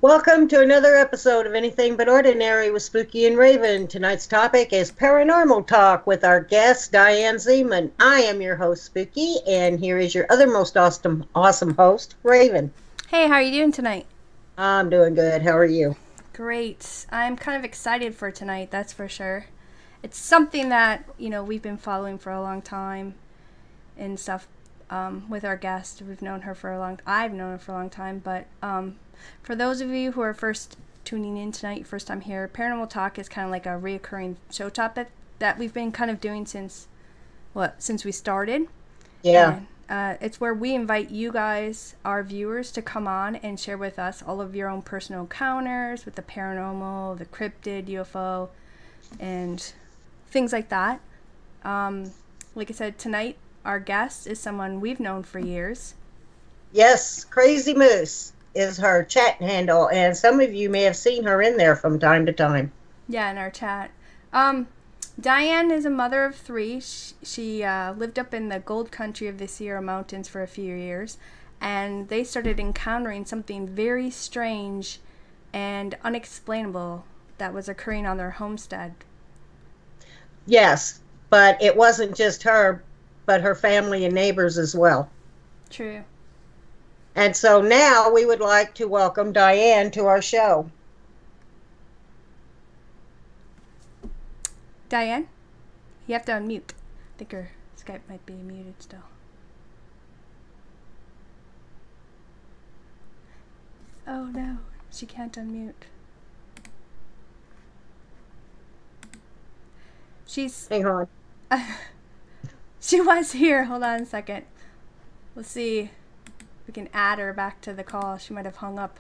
Welcome to another episode of Anything But Ordinary with Spooky and Raven. Tonight's topic is Paranormal Talk with our guest, Diane Zeman. I am your host, Spooky, and here is your other most awesome host, Raven. Hey, how are you doing tonight? I'm doing good. How are you? Great. I'm kind of excited for tonight, that's for sure. It's something that, we've been following for a long time and stuff with our guest. I've known her for a long time, but for those of you who are first tuning in tonight, first time here, Paranormal Talk is kind of like a reoccurring show topic that we've been kind of doing since we started. Yeah. And, it's where we invite you guys, our viewers, to come on and share with us all of your own personal encounters with the paranormal, the cryptid, UFO, and things like that. Like I said, tonight our guest is someone we've known for years. Yes, Crazy Moose is her chat handle, and some of you may have seen her in there from time to time. Yeah, in our chat. Diane is a mother of three. She lived up in the gold country of the Sierra Mountains for a few years, and they started encountering something very strange and unexplainable that was occurring on their homestead. Yes, but it wasn't just her, but her family and neighbors as well. True. And so now we would like to welcome Diane to our show. Diane, you have to unmute. I think her Skype might be muted still. Oh no, she can't unmute. Hang on. She was here. Hold on a second. Let's see if we can add her back to the call. She might have hung up.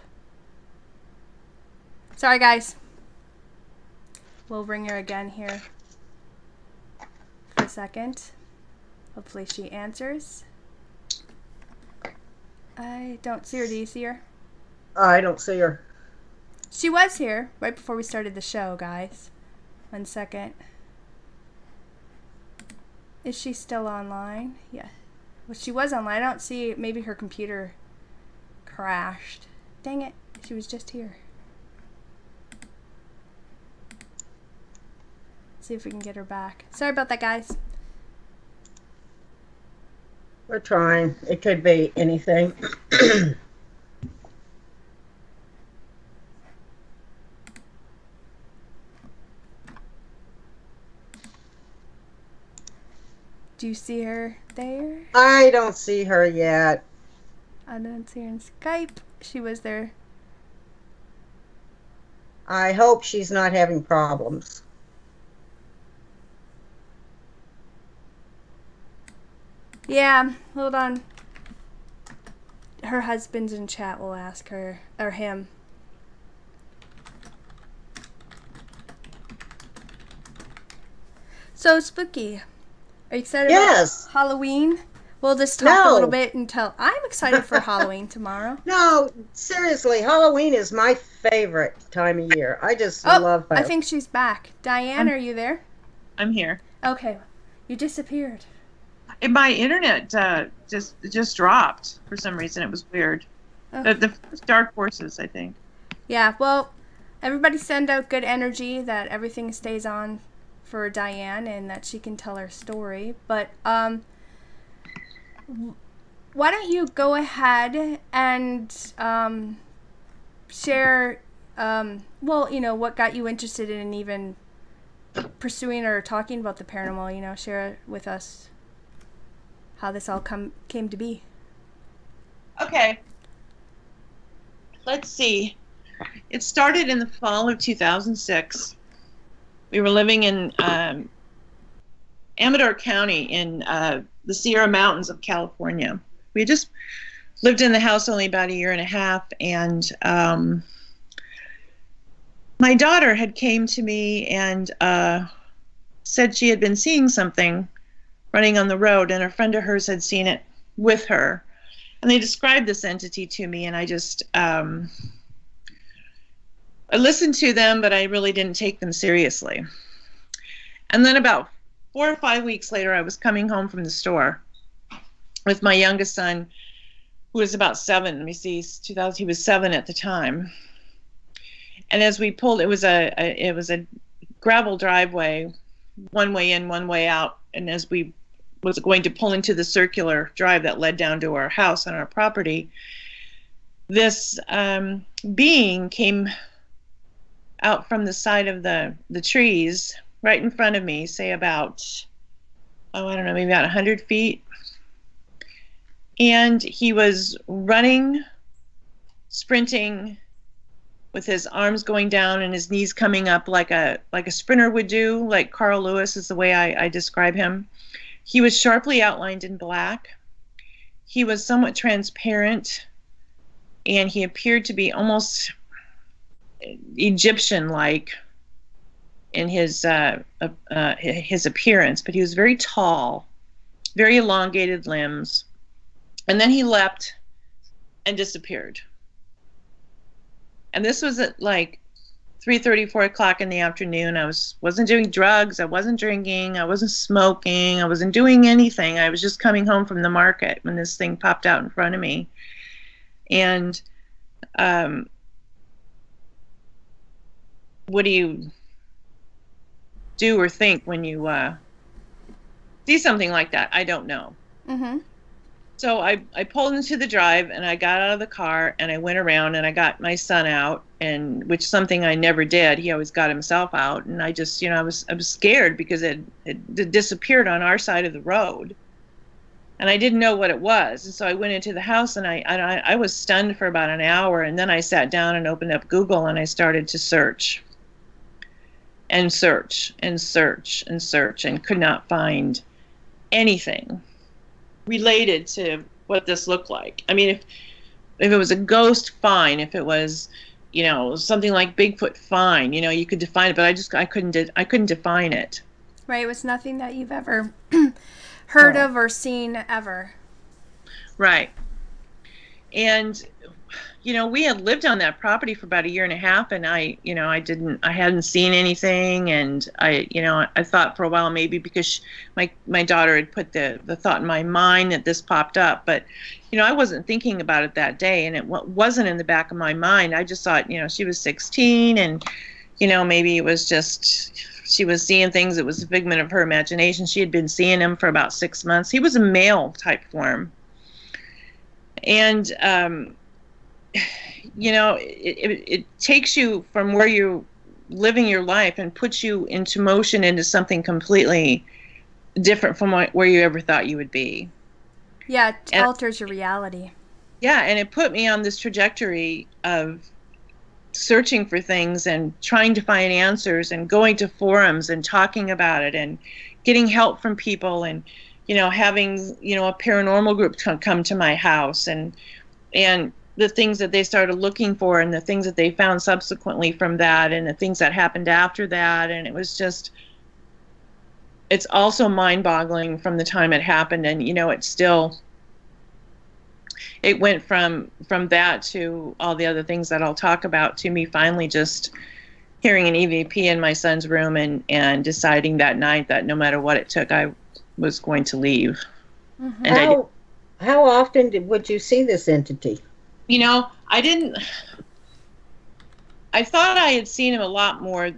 Sorry, guys. We'll bring her again here for a second. Hopefully she answers. I don't see her. Do you see her? I don't see her. She was here right before we started the show, guys. 1 second. Is she still online? Yeah. Well, she was online. I don't see. Maybe her computer crashed. Dang it. She was just here. See if we can get her back. Sorry about that, guys. We're trying. It could be anything. Do you see her there? I don't see her yet. I don't see her in Skype. She was there. I hope she's not having problems. Yeah, hold on. Her husband's in chat. Will ask her, or him. So, Spooky, are you excited about Halloween? We'll just talk a little bit until I'm excited for Halloween tomorrow. No, seriously, Halloween is my favorite time of year. I just love it. I think she's back. Diane, are you there? I'm here. Okay. You disappeared. And my internet just dropped for some reason. It was weird. Oh. The dark forces, I think. Yeah, well, everybody send out good energy that everything stays on for Diane and that she can tell her story. But why don't you go ahead and share, what got you interested in even pursuing or talking about the paranormal, share with us how this all came to be. Okay. Let's see. It started in the fall of 2006. We were living in Amador County in the Sierra Mountains of California. We had just lived in the house only about 1.5 years, and my daughter had came to me and said she had been seeing something running on the road, and a friend of hers had seen it with her. And they described this entity to me, and I just, I listened to them, but I really didn't take them seriously. And then about 4 or 5 weeks later, I was coming home from the store with my youngest son, who was about 7. Let me see, he was 7 at the time. And as we pulled, it was a gravel driveway, one way in, one way out. And as we was going to pull into the circular drive that led down to our house on our property, this being came out from the side of the trees right in front of me, say about, I don't know, maybe about 100 feet. And he was running, sprinting, with his arms going down and his knees coming up like a sprinter would do, like Carl Lewis is the way I describe him. He was sharply outlined in black. He was somewhat transparent, and he appeared to be almost Egyptian-like in his appearance, but he was very tall, very elongated limbs. And then he leapt and disappeared. And this was at like 3:30, 4 o'clock in the afternoon. I wasn't doing drugs. I wasn't drinking. I wasn't smoking. I wasn't doing anything. I was just coming home from the market when this thing popped out in front of me. And what do you do or think when you see something like that? I don't know. Mm-hmm. So I pulled into the drive and I got out of the car and I went around and I got my son out, and which is something I never did. He always got himself out, and I just, I was scared because it disappeared on our side of the road, and I didn't know what it was. And so I went into the house and I was stunned for about an hour, and then I sat down and opened up Google and I started to search and search and search and search and could not find anything related to what this looked like. I mean, if it was a ghost, fine. If it was, something like Bigfoot, fine. You could define it, but I couldn't define it. Right. It was nothing that you've ever heard of or seen ever. Right. And we had lived on that property for about a year and a half, and I hadn't seen anything, and I thought for a while maybe because my daughter had put the thought in my mind that this popped up, but I wasn't thinking about it that day, and it wasn't in the back of my mind. I just thought, she was 16, and maybe it was just she was seeing things. It was a figment of her imagination. She had been seeing him for about 6 months. He was a male type form, and it takes you from where you're living your life and puts you into motion into something completely different from where you ever thought you would be. Yeah, it alters your reality. Yeah, and it put me on this trajectory of searching for things and trying to find answers and going to forums and talking about it and getting help from people and, having, a paranormal group come to my house and the things that they started looking for and the things that they found subsequently from that and the things that happened after that. And it was just, it's also mind-boggling from the time it happened. And, it went from that to all the other things that I'll talk about to me finally just hearing an EVP in my son's room and deciding that night that no matter what it took, I was going to leave. Mm-hmm. And how often would you see this entity? I thought I had seen him a lot more.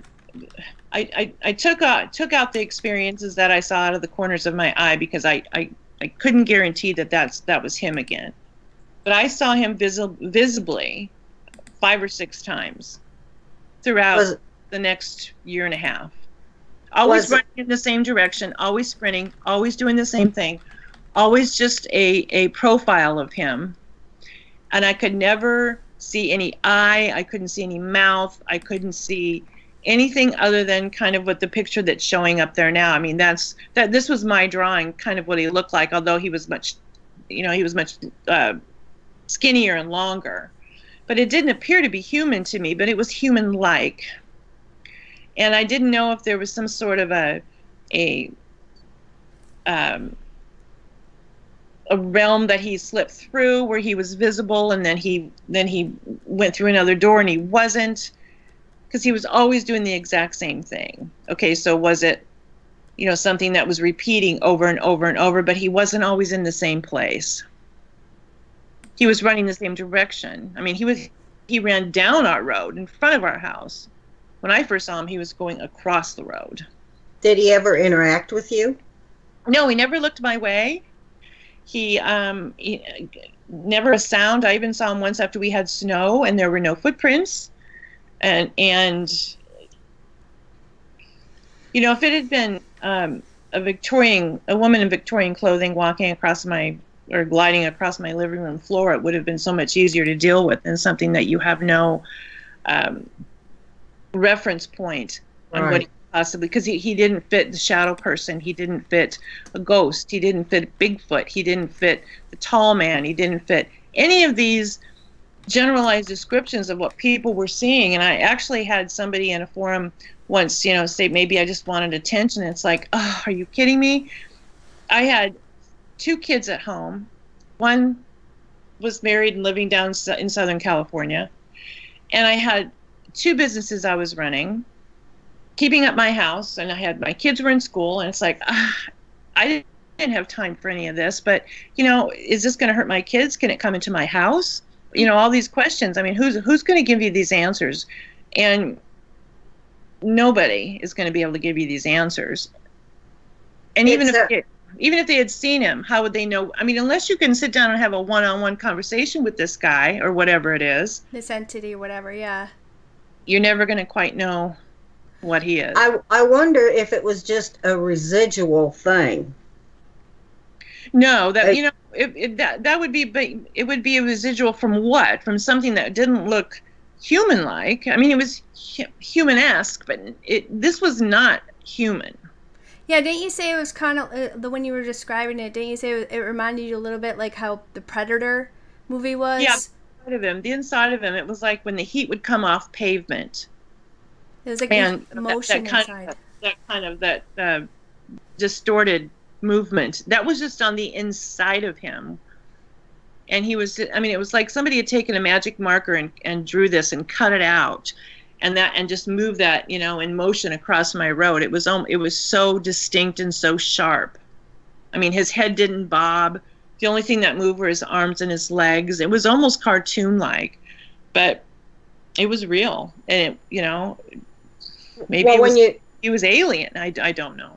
I took out the experiences that I saw out of the corners of my eye because I couldn't guarantee that was him again. But I saw him visibly 5 or 6 times throughout the next year and a half. Always running in the same direction, always sprinting, always doing the same thing, always just a profile of him. And I could never see any eye. I couldn't see any mouth. I couldn't see anything other than kind of what the picture that's showing up there now. I mean, this was my drawing, kind of what he looked like, although he was much skinnier and longer. But it didn't appear to be human to me, but it was human-like. And I didn't know if there was some sort of a realm that he slipped through where he was visible and then he went through another door and he wasn't, because he was always doing the exact same thing. Okay, so was it something that was repeating over and over and over, but he wasn't always in the same place. He was running the same direction. I mean, he he ran down our road in front of our house. When I first saw him, he was going across the road. Did he ever interact with you? No, he never looked my way. He never a sound. I even saw him once after we had snow and there were no footprints. And you know, if it had been a woman in Victorian clothing walking across or gliding across my living room floor, it would have been so much easier to deal with than something that you have no reference point on what he possibly, because he didn't fit the shadow person, he didn't fit a ghost, he didn't fit Bigfoot, he didn't fit the tall man, he didn't fit any of these generalized descriptions of what people were seeing. And I actually had somebody in a forum once, you know, say maybe I just wanted attention. And it's like, oh, are you kidding me? I had 2 kids at home. One was married and living down in Southern California. And I had 2 businesses I was running, keeping up my house, and I had my kids were in school. And it's like, I didn't have time for any of this, but, you know, is this going to hurt my kids? Can it come into my house? You know, all these questions. I mean, who's going to give you these answers? And nobody is going to be able to give you these answers. And even if they had seen him, how would they know? I mean, unless you can sit down and have a one-on-one conversation with this guy or whatever it is, this entity or whatever, yeah, you're never going to quite know what he is. I wonder if it was just a residual thing. No, that, you know, that would be, but it would be a residual from what? From something that didn't look human-like. I mean, it was human-esque, but this was not human. Yeah, didn't you say it was kind of, when you were describing it, didn't you say it reminded you a little bit like how the Predator movie was? Yeah, the inside of him, it was like when the heat would come off pavement. It was like motion inside. That distorted movement. That was just on the inside of him. And he was, I mean, it was like somebody had taken a magic marker and drew this and cut it out. And just moved that, you know, in motion across my road. It was so distinct and so sharp. I mean, his head didn't bob. The only thing that moved were his arms and his legs. It was almost cartoon-like, but it was real. And it, you know, maybe he was alien. I don't know.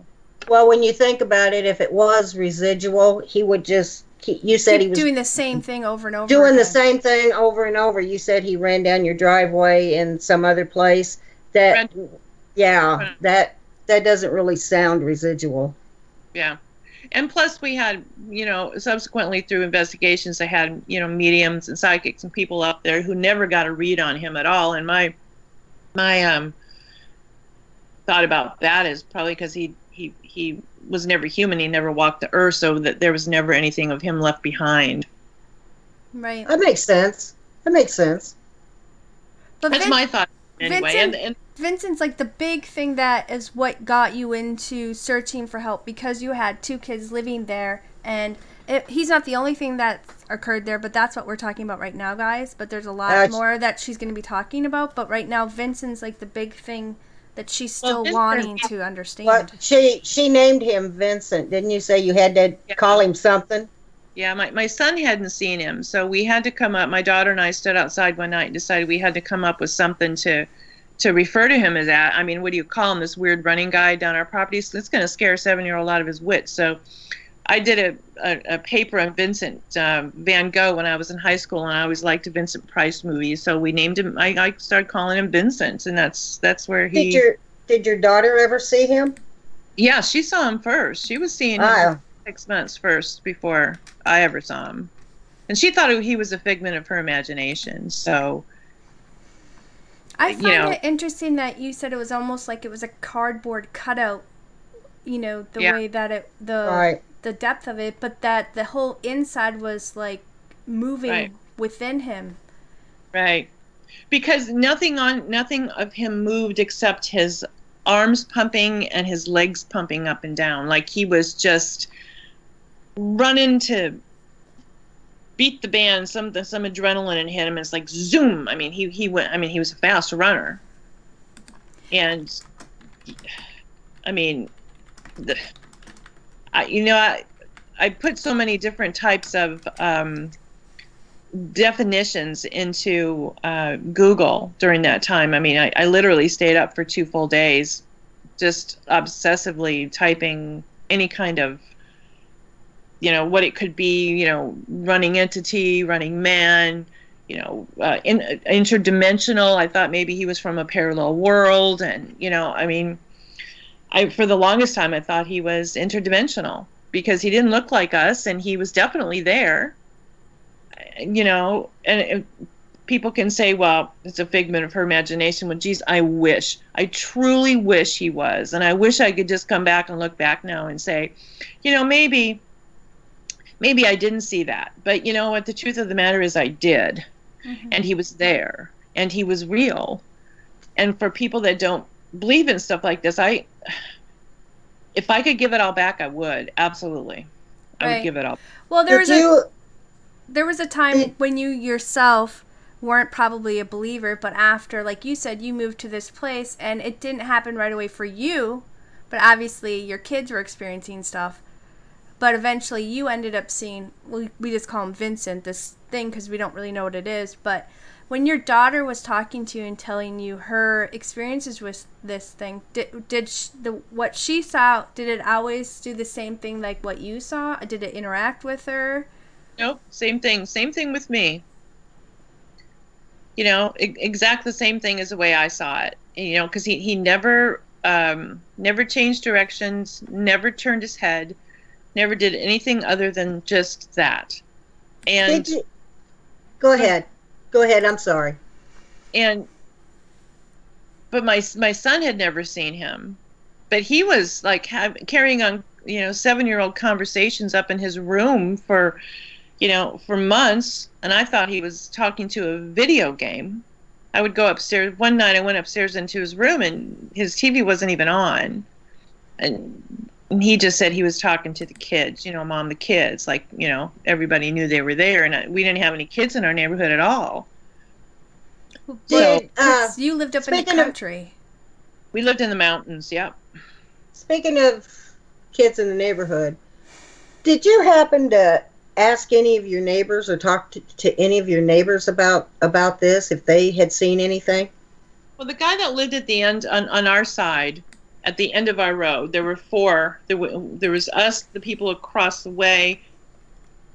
Well, when you think about it, if it was residual, he would just. You said he was doing the same thing over and over. Doing the same thing over and over. You said he ran down your driveway in some other place. That doesn't really sound residual. Yeah. And plus we had, you know, subsequently through investigations, I had, you know, mediums and psychics and people up there who never got a read on him at all. And my thought about that is probably because he was never human. He never walked the earth, so that there was never anything of him left behind. Right. That makes sense. But that's my thought anyway. And Vincent's like the big thing that is what got you into searching for help, because you had 2 kids living there, and he's not the only thing that occurred there, but that's what we're talking about right now, guys. But there's a lot more that she's going to be talking about. But right now, Vincent's like the big thing that she's still wanting to understand. Well, she named him Vincent. Didn't you say you had to call him something? Yeah, my son hadn't seen him, so we had to come up. My daughter and I stood outside one night and decided we had to come up with something to refer to him as that. I mean, what do you call him? This weird running guy down our property? So it's going to scare a 7-year-old out of his wits. So I did a paper on Vincent Van Gogh when I was in high school, and I always liked Vincent Price movies, so we named him. I started calling him Vincent, and that's where he. Did your daughter ever see him? Yeah, she saw him first. She was seeing him 6 months first before I ever saw him, and she thought he was a figment of her imagination. So. I find it interesting that you said it was almost like it was a cardboard cutout. You know, the way that the depth of it, but that the whole inside was like moving within him. Right. Because nothing of him moved except his arms pumping and his legs pumping up and down. Like he was just running to beat the band, some adrenaline in him, and it's like zoom. I mean, he went. I mean, he was a fast runner, and I mean, I put so many different types of definitions into Google during that time. I mean, I literally stayed up for 2 full days just obsessively typing any kind of, what it could be, running entity, running man, interdimensional. I thought maybe he was from a parallel world. And, I mean, for the longest time, I thought he was interdimensional because he didn't look like us and he was definitely there. And people can say, well, it's a figment of her imagination. Well, geez, I truly wish he was. And I wish I could just come back and look back now and say, maybe I didn't see that. But you know what? The truth of the matter is I did. Mm-hmm. And he was there and he was real. And for people that don't believe in stuff like this, if I could give it all back, I would. Absolutely. I would give it all. Well, there was a time when you yourself weren't probably a believer, but after, like you said, you moved to this place and it didn't happen right away for you, but obviously your kids were experiencing stuff. But eventually you ended up seeing, we just call him Vincent, this thing, because we don't really know what it is. But when your daughter was talking to you and telling you her experiences with this thing, what she saw, did it always do the same thing like what you saw? Did it interact with her? Nope, same thing. Same thing with me. Exactly the same thing as the way I saw it. Because he never changed directions, never turned his head, never did anything other than just that. And go ahead. I'm sorry. But my son had never seen him, but he was like carrying on, 7-year-old conversations up in his room for months. And I thought he was talking to a video game. I would go upstairs. One night I went upstairs into his room and his TV wasn't even on. And he just said he was talking to the kids, Mom, the kids, like, everybody knew they were there. And we didn't have any kids in our neighborhood at all. You lived up in the country. We lived in the mountains, yep. Speaking of kids in the neighborhood, did you happen to ask any of your neighbors or talk to any of your neighbors about this, if they had seen anything? Well, the guy that lived at the end on our side, at the end of our road, there were 4. There was us, the people across the way,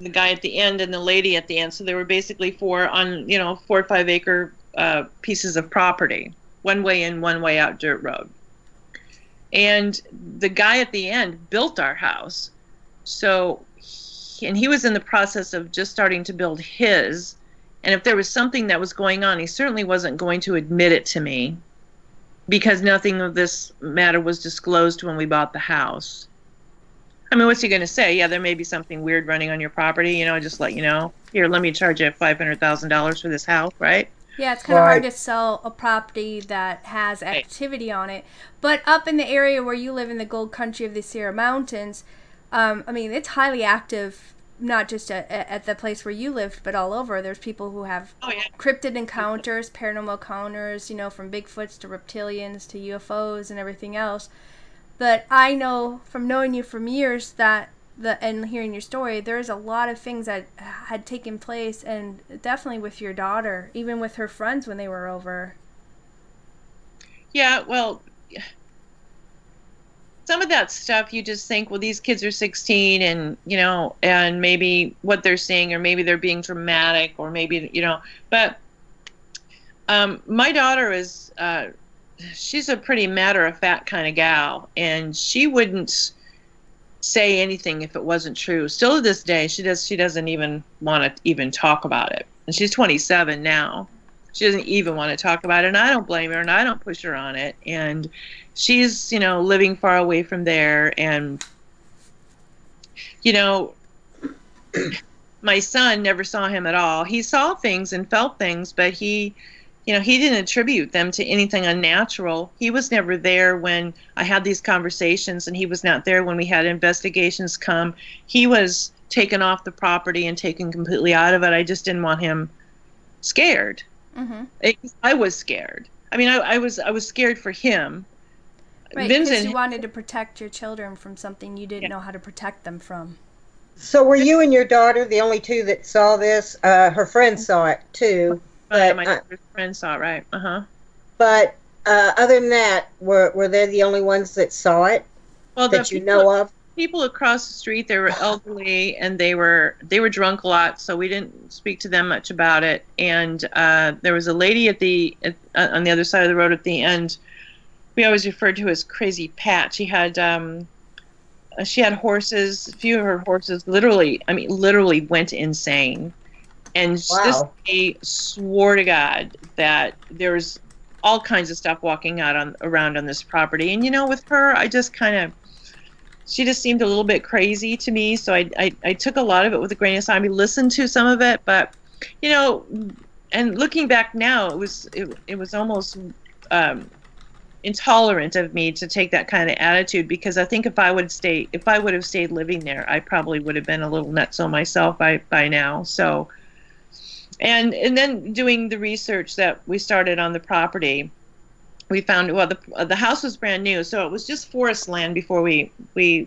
the guy at the end, and the lady at the end. So there were basically 4 on 4 or 5 acre pieces of property, one way in, one way out, dirt road. And the guy at the end built our house. So, and he was in the process of just starting to build his. And if there was something that was going on, he certainly wasn't going to admit it to me, because nothing of this matter was disclosed when we bought the house. I mean, what's he going to say? Yeah, there may be something weird running on your property, just let you know. Here, let me charge you $500,000 for this house, right? Yeah, it's kind of hard to sell a property that has activity on it. But up in the area where you live in the gold country of the Sierra Mountains, it's highly active, not just at the place where you lived, but all over. There's people who have cryptid encounters, paranormal encounters, from Bigfoots to reptilians to UFOs and everything else. But I know from knowing you from years and hearing your story, there's a lot of things that had taken place, and definitely with your daughter, even with her friends when they were over. Yeah, well, some of that stuff you just think, well, these kids are 16 and, and maybe what they're seeing, or maybe they're being dramatic, or maybe, but my daughter is, she's a pretty matter-of-fact kind of gal, and she wouldn't say anything if it wasn't true. Still to this day, she doesn't even want to even talk about it. And she's 27 now. She doesn't even want to talk about it, and I don't blame her, and I don't push her on it. And she's, living far away from there. And, my son never saw him at all. He saw things and felt things, but he didn't attribute them to anything unnatural. He was never there when I had these conversations, and he was not there when we had investigations come. He was taken off the property and taken completely out of it. I just didn't want him scared. Mm-hmm. I was scared. I mean, I was scared for him. Right, because you wanted to protect your children from something you didn't know how to protect them from. So were you and your daughter the only two that saw this? Her friend saw it too, Right, but my daughter's friend saw it, right? but other than that, were they the only ones that saw it Well, that you know of? people across the street, they were elderly and they were drunk a lot, so we didn't speak to them much about it. And there was a lady on the other side of the road at the end. We always referred to as Crazy Pat. She had horses. A few of her horses literally went insane. And this lady swore to God that there was all kinds of stuff walking around on this property. And with her, I just she just seemed a little bit crazy to me. So I took a lot of it with a grain of salt. I listened to some of it, but and looking back now, it was almost intolerant of me to take that kind of attitude, because I think if I would have stayed living there, I probably would have been a little nutso myself by now. So, and then doing the research that we started on the property, we found, well, the house was brand new, so it was just forest land before we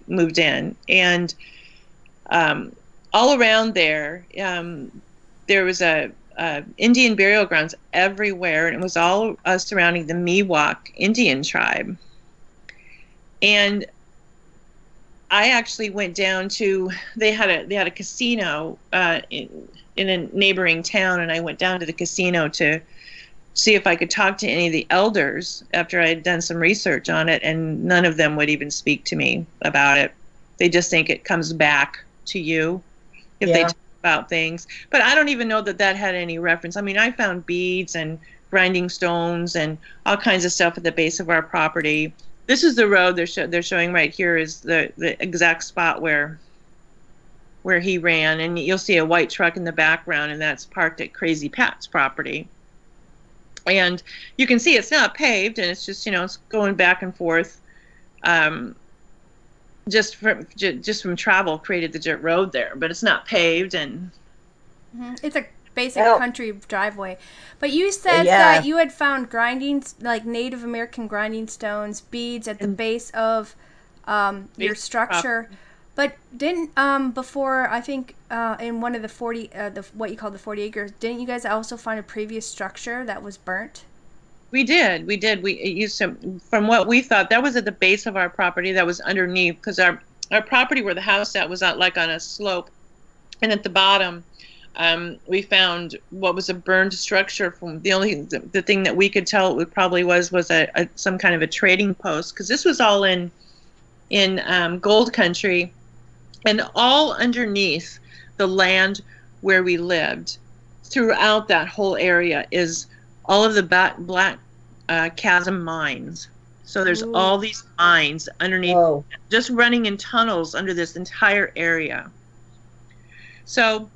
moved in, and all around there was a Indian burial grounds everywhere, and it was all surrounding the Miwok Indian tribe. And I actually went down to, they had a casino in a neighboring town, and I went down to the casino to see if I could talk to any of the elders after I had done some research on it, and none of them would even speak to me about it. They just think it comes back to you if they talk about things. But I don't even know that had any reference. I mean, I found beads and grinding stones and all kinds of stuff at the base of our property. This is the road they're showing right here, is the exact spot where he ran, and you'll see a white truck in the background, and that's parked at Crazy Pat's property. And you can see it's not paved, and it's just it's going back and forth. Just from travel created the dirt road there, but it's not paved, and it's a basic country driveway. But you said that you had found like Native American grinding stones, beads at the base of your structure. But didn't before, I think in one of the 40 what you call the 40 acres, didn't you guys also find a previous structure that was burnt? We did. We used to, from what we thought, that was at the base of our property, that was underneath, because our property where the house at was like on a slope, and at the bottom we found what was a burned structure. From the thing that we could tell it probably was some kind of a trading post, because this was all in gold country, and all underneath the land where we lived throughout that whole area is all of the black chasm mines. So there's all these mines underneath, just running in tunnels under this entire area. So,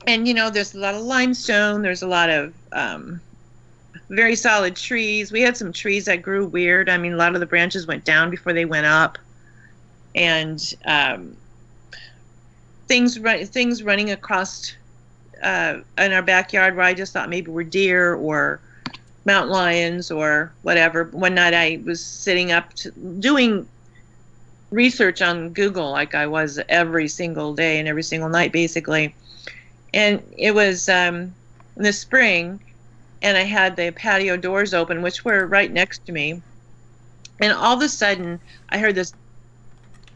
and there's a lot of limestone, there's a lot of very solid trees. We had some trees that grew weird. I mean, a lot of the branches went down before they went up, and things running across in our backyard where I just thought maybe were deer or mountain lions or whatever. One night I was sitting up doing research on Google, like I was every single day and every single night basically, and it was in the spring, and I had the patio doors open, which were right next to me, and all of a sudden I heard this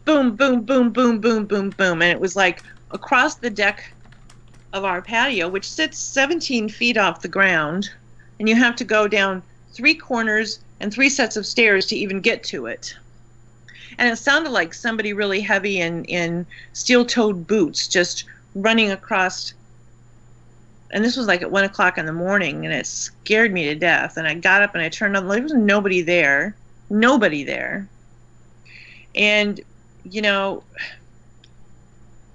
boom, boom, boom, boom, boom, boom, boom, and it was like across the deck of our patio, which sits 17 feet off the ground, and you have to go down 3 corners and 3 sets of stairs to even get to it. And it sounded like somebody really heavy in steel-toed boots just running across. And this was like at 1 o'clock in the morning, and it scared me to death. And I got up and I turned on. There was nobody there. And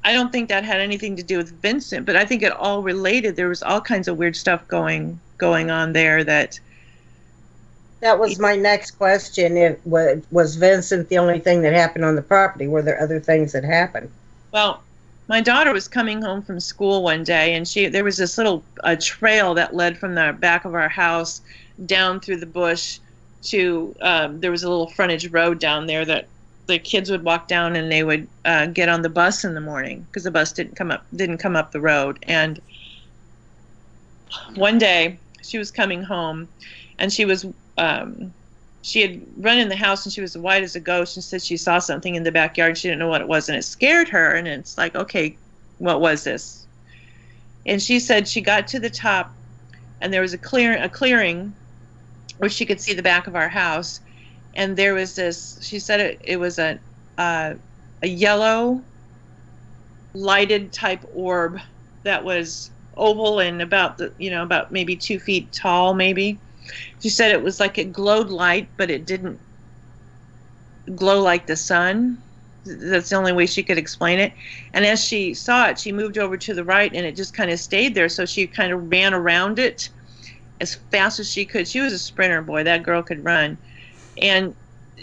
I don't think that had anything to do with Vincent, but I think it all related. There was all kinds of weird stuff going on there. That was my next question. Was Vincent the only thing that happened on the property? Were there other things that happened? Well, my daughter was coming home from school one day, and there was this little trail that led from the back of our house down through the bush to there was a little frontage road down there that the kids would walk down and they would get on the bus in the morning because the bus didn't come up the road. And one day she was coming home, and she had run in the house, and she was white as a ghost, and said she saw something in the backyard. She didn't know what it was, and it scared her. And it's like, okay, what was this? And she said she got to the top, and there was a clearing where she could see the back of our house. And there was this, she said it was a yellow lighted type orb that was oval and about maybe 2 feet tall, maybe. She said it was like it glowed light, but it didn't glow like the sun. That's the only way she could explain it. And as she saw it, she moved over to the right, and it just kind of stayed there. So she kind of ran around it as fast as she could. She was a sprinter, boy. That girl could run. And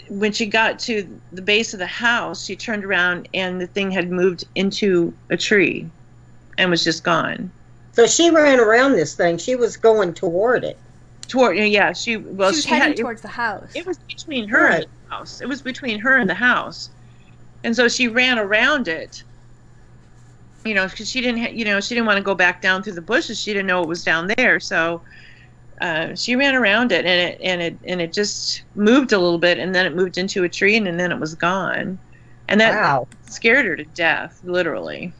when she got to the base of the house, she turned around, and the thing had moved into a tree and was just gone. So she ran around this thing. She was going toward it. Yeah, she was heading towards the house. It was between her and the house. It was between her and the house. And so she ran around it, because she didn't want to go back down through the bushes. She didn't know it was down there. So she ran around it, and it just moved a little bit, and then it moved into a tree, and then it was gone. And that scared her to death, literally.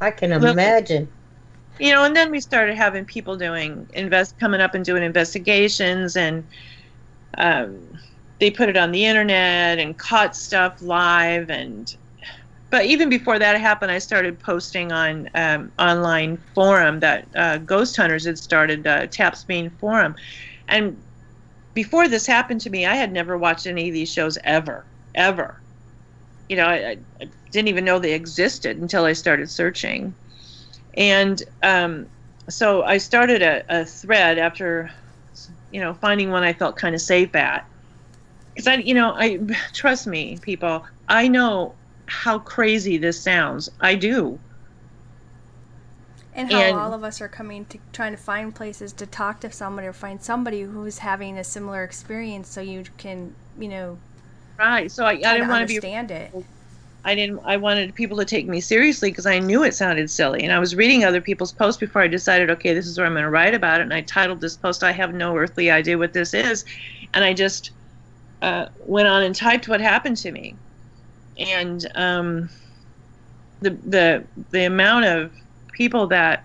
I can imagine. And then we started having people coming up and doing investigations, and they put it on the internet and caught stuff live. But even before that happened, I started posting on online forum that ghost hunters had started, Taps Bean Forum. And before this happened to me, I had never watched any of these shows ever. I didn't even know they existed until I started searching. And so I started a thread after, finding one I felt kind of safe at. Because I trust me, people, I know how crazy this sounds. I do. And how all of us are trying to find places to talk to somebody or find somebody who's having a similar experience, so you can, right. So I didn't want to understand it. I wanted people to take me seriously because I knew it sounded silly. And I was reading other people's posts before I decided, okay, this is where I'm going to write about it. And I titled this post, I have no earthly idea what this is. And I just went on and typed what happened to me. And the amount of people that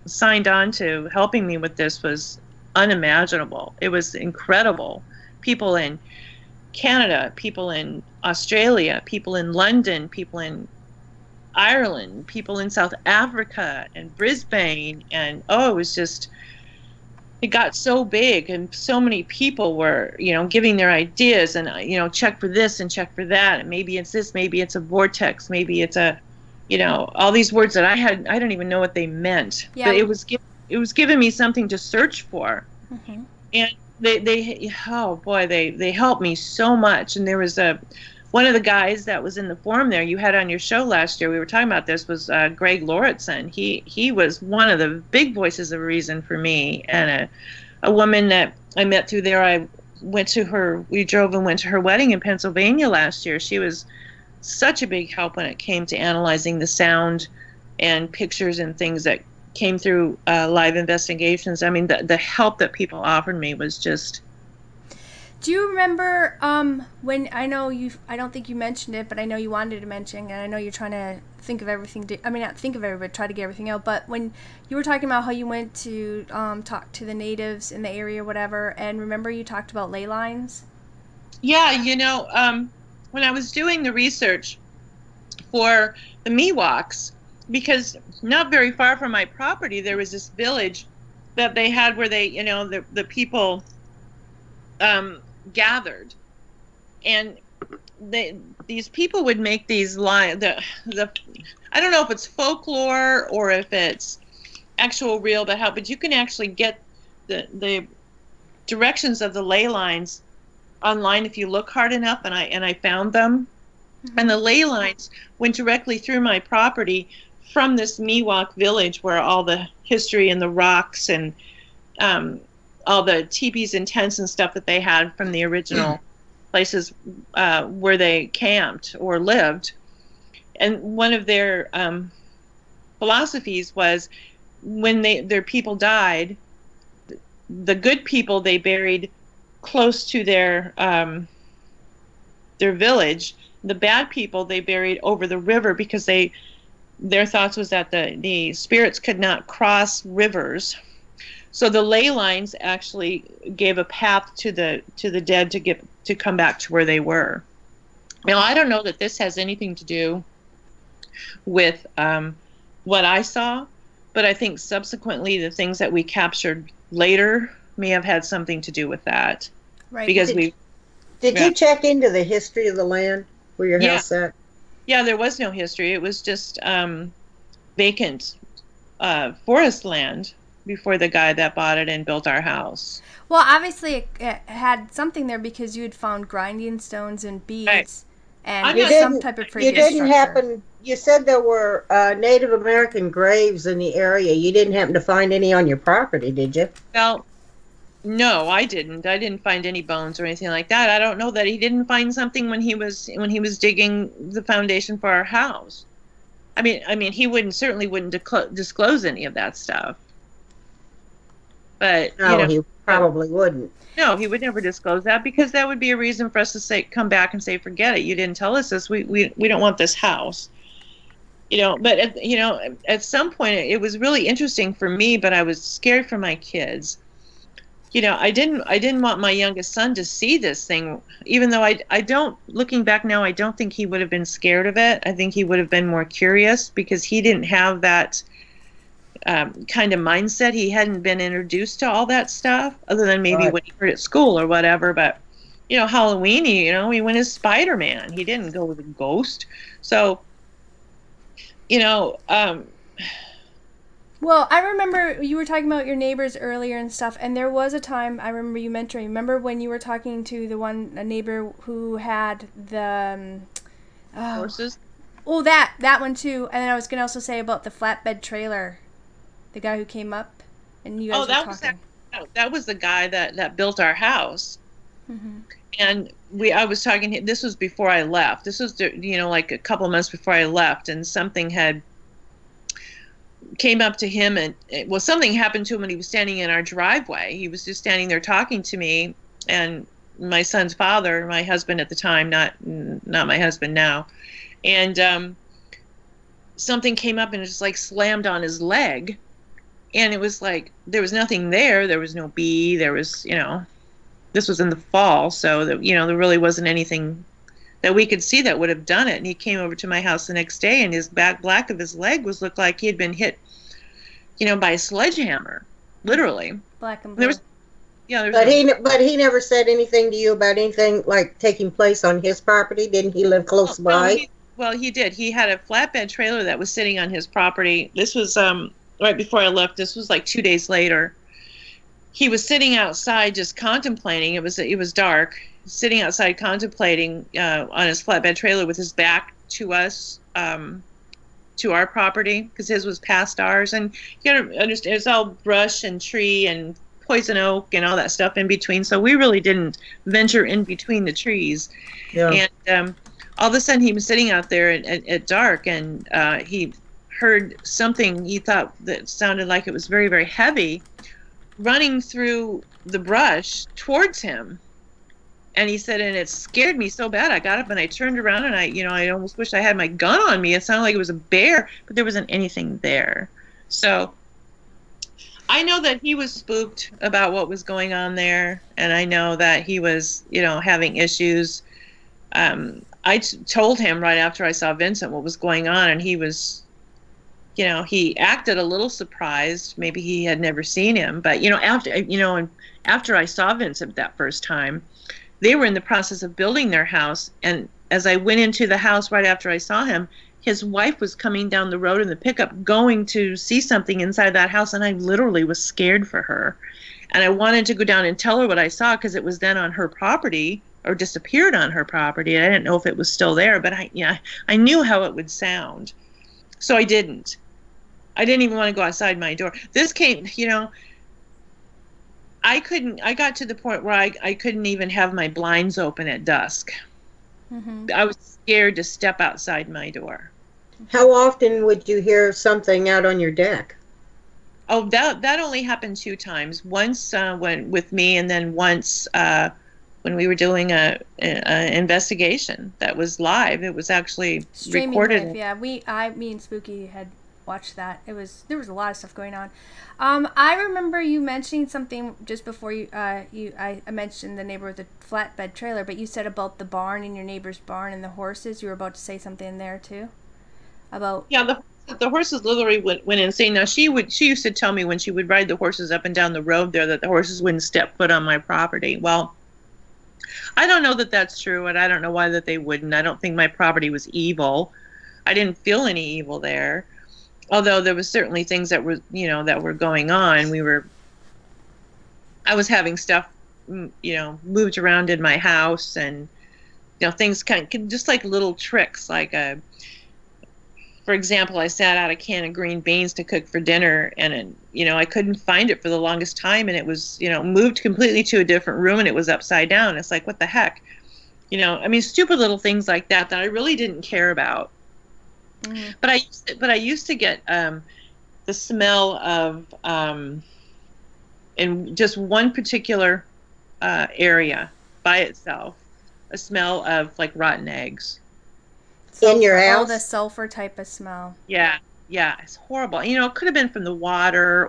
signed on to helping me with this was unimaginable. It was incredible. People in Canada, people in Australia, people in London, people in Ireland, people in South Africa and Brisbane, and it got so big, and so many people were, giving their ideas, and check for this and check for that, and maybe it's this, maybe it's a vortex, maybe it's a, all these words that I don't even know what they meant, but it was giving me something to search for. Mm-hmm. And they helped me so much. And there was one of the guys that was in the forum there you had on your show last year, we were talking about this, was Greg Lauritsen. He was one of the big voices of reason for me. And a woman that I met through there, we drove and went to her wedding in Pennsylvania last year. She was such a big help when it came to analyzing the sound and pictures and things that came through live investigations. I mean, the help that people offered me was just... Do you remember when, I don't think you mentioned it, but I know you wanted to mention, and I know you're trying to think of everything, not think of everything, but try to get everything out, but when you were talking about how you went to talk to the natives in the area or whatever, and remember you talked about ley lines? Yeah, when I was doing the research for the Miwoks, because not very far from my property, there was this village that they had where they, the people gathered, and these people would make these lines. I don't know if it's folklore or if it's actual real, but you can actually get the directions of the ley lines online if you look hard enough, and I found them. Mm-hmm. And the ley lines went directly through my property from this Miwok village, where all the history and the rocks and all the teepees and tents and stuff that they had from the original places where they camped or lived. And one of their philosophies was when their people died, the good people they buried close to their village. The bad people they buried over the river because their thoughts was that the spirits could not cross rivers. So the ley lines actually gave a path to the dead to come back to where they were. Now I don't know that this has anything to do with what I saw, but I think subsequently the things that we captured later may have had something to do with that. Right. Because Did you check into the history of the land where your house at? Yeah, there was no history. It was just vacant forest land before the guy that bought it and built our house. Well, obviously it had something there because you had found grinding stones and beads, right. And some type of previous structure. You said there were Native American graves in the area. You didn't happen to find any on your property, did you? Well, no, I didn't. I didn't find any bones or anything like that. I don't know that he didn't find something when he was digging the foundation for our house. I mean, he certainly wouldn't disclose any of that stuff. But no, he probably wouldn't. No, he would never disclose that because that would be a reason for us to come back and say, forget it. You didn't tell us this. We don't want this house. But at some point it was really interesting for me, but I was scared for my kids. I didn't want my youngest son to see this thing, even though I don't, looking back now, I don't think he would have been scared of it. I think he would have been more curious because he didn't have that kind of mindset. He hadn't been introduced to all that stuff other than maybe when he heard at school or whatever. But, Halloween, he went as Spider-Man. He didn't go with a ghost. So, well, I remember you were talking about your neighbors earlier and stuff, and there was a time I remember you mentoring. Remember when you were talking to a neighbor who had the horses? Oh, that one too. And then I was gonna also say about the flatbed trailer, the guy who came up, and you guys were talking. That was the guy that built our house. Mm-hmm. And I was talking. This was before I left. This was like a couple months before I left, and something had came up to him, and something happened to him when he was standing in our driveway. He was just standing there talking to me, and my son's father, my husband at the time, not my husband now, and something came up and just like slammed on his leg, and it was like there was nothing there. There was no bee. There was this was in the fall, so that there really wasn't anything that we could see that would have done it. And he came over to my house the next day, and his back of his leg looked like he had been hit, by a sledgehammer, literally. Black and blue. But he never said anything to you about anything like taking place on his property. Didn't he live close by? Well, he did. He had a flatbed trailer that was sitting on his property. This was right before I left. This was like 2 days later. He was sitting outside just contemplating. It was dark. Sitting outside contemplating on his flatbed trailer with his back to us, to our property, because his was past ours. And you gotta understand, it's all brush and tree and poison oak and all that stuff in between. So we really didn't venture in between the trees. Yeah. And all of a sudden he was sitting out there at dark, and he heard something he thought that sounded like it was very, very heavy running through the brush towards him. And he said, and it scared me so bad. I got up and I turned around, and I almost wished I had my gun on me. It sounded like it was a bear, but there wasn't anything there. So I know that he was spooked about what was going on there, and I know that he was, having issues. I told him right after I saw Vincent what was going on, and he was, he acted a little surprised. Maybe he had never seen him, but after I saw Vincent that first time, they were in the process of building their house, and as I went into the house right after I saw him, his wife was coming down the road in the pickup going to see something inside that house, and I literally was scared for her. And I wanted to go down and tell her what I saw, because it was then on her property, or disappeared on her property. I didn't know if it was still there, but I knew how it would sound. So I didn't. I didn't even want to go outside my door. This came, I got to the point where I couldn't even have my blinds open at dusk. I was scared to step outside my door. How often would you hear something out on your deck? Oh, that only happened 2 times. Once when with me, and then once when we were doing a investigation that was live. It was actually Streaming recorded. live, yeah. Me and Spooky had watched that. There was a lot of stuff going on. I remember you mentioning something just before I mentioned the neighbor with the flatbed trailer, but you said about the barn and your neighbor's barn and the horses. You were about to say something there too, about the horses literally went insane. Now she used to tell me when she would ride the horses up and down the road there that the horses wouldn't step foot on my property. Well, I don't know that that's true, and I don't know why that they wouldn't. I don't think my property was evil. I didn't feel any evil there. Although there was certainly things that were, that were going on. I was having stuff, moved around in my house, and, things just like little tricks. Like, for example, I sat out a can of green beans to cook for dinner, and, I couldn't find it for the longest time. And it was, moved completely to a different room, and it was upside down. It's like, what the heck? Stupid little things like that I really didn't care about. Mm-hmm. But I used to get the smell of in just one particular area by itself, a smell of like rotten eggs. In your house? Oh, the sulfur type of smell. Yeah, it's horrible. It could have been from the water,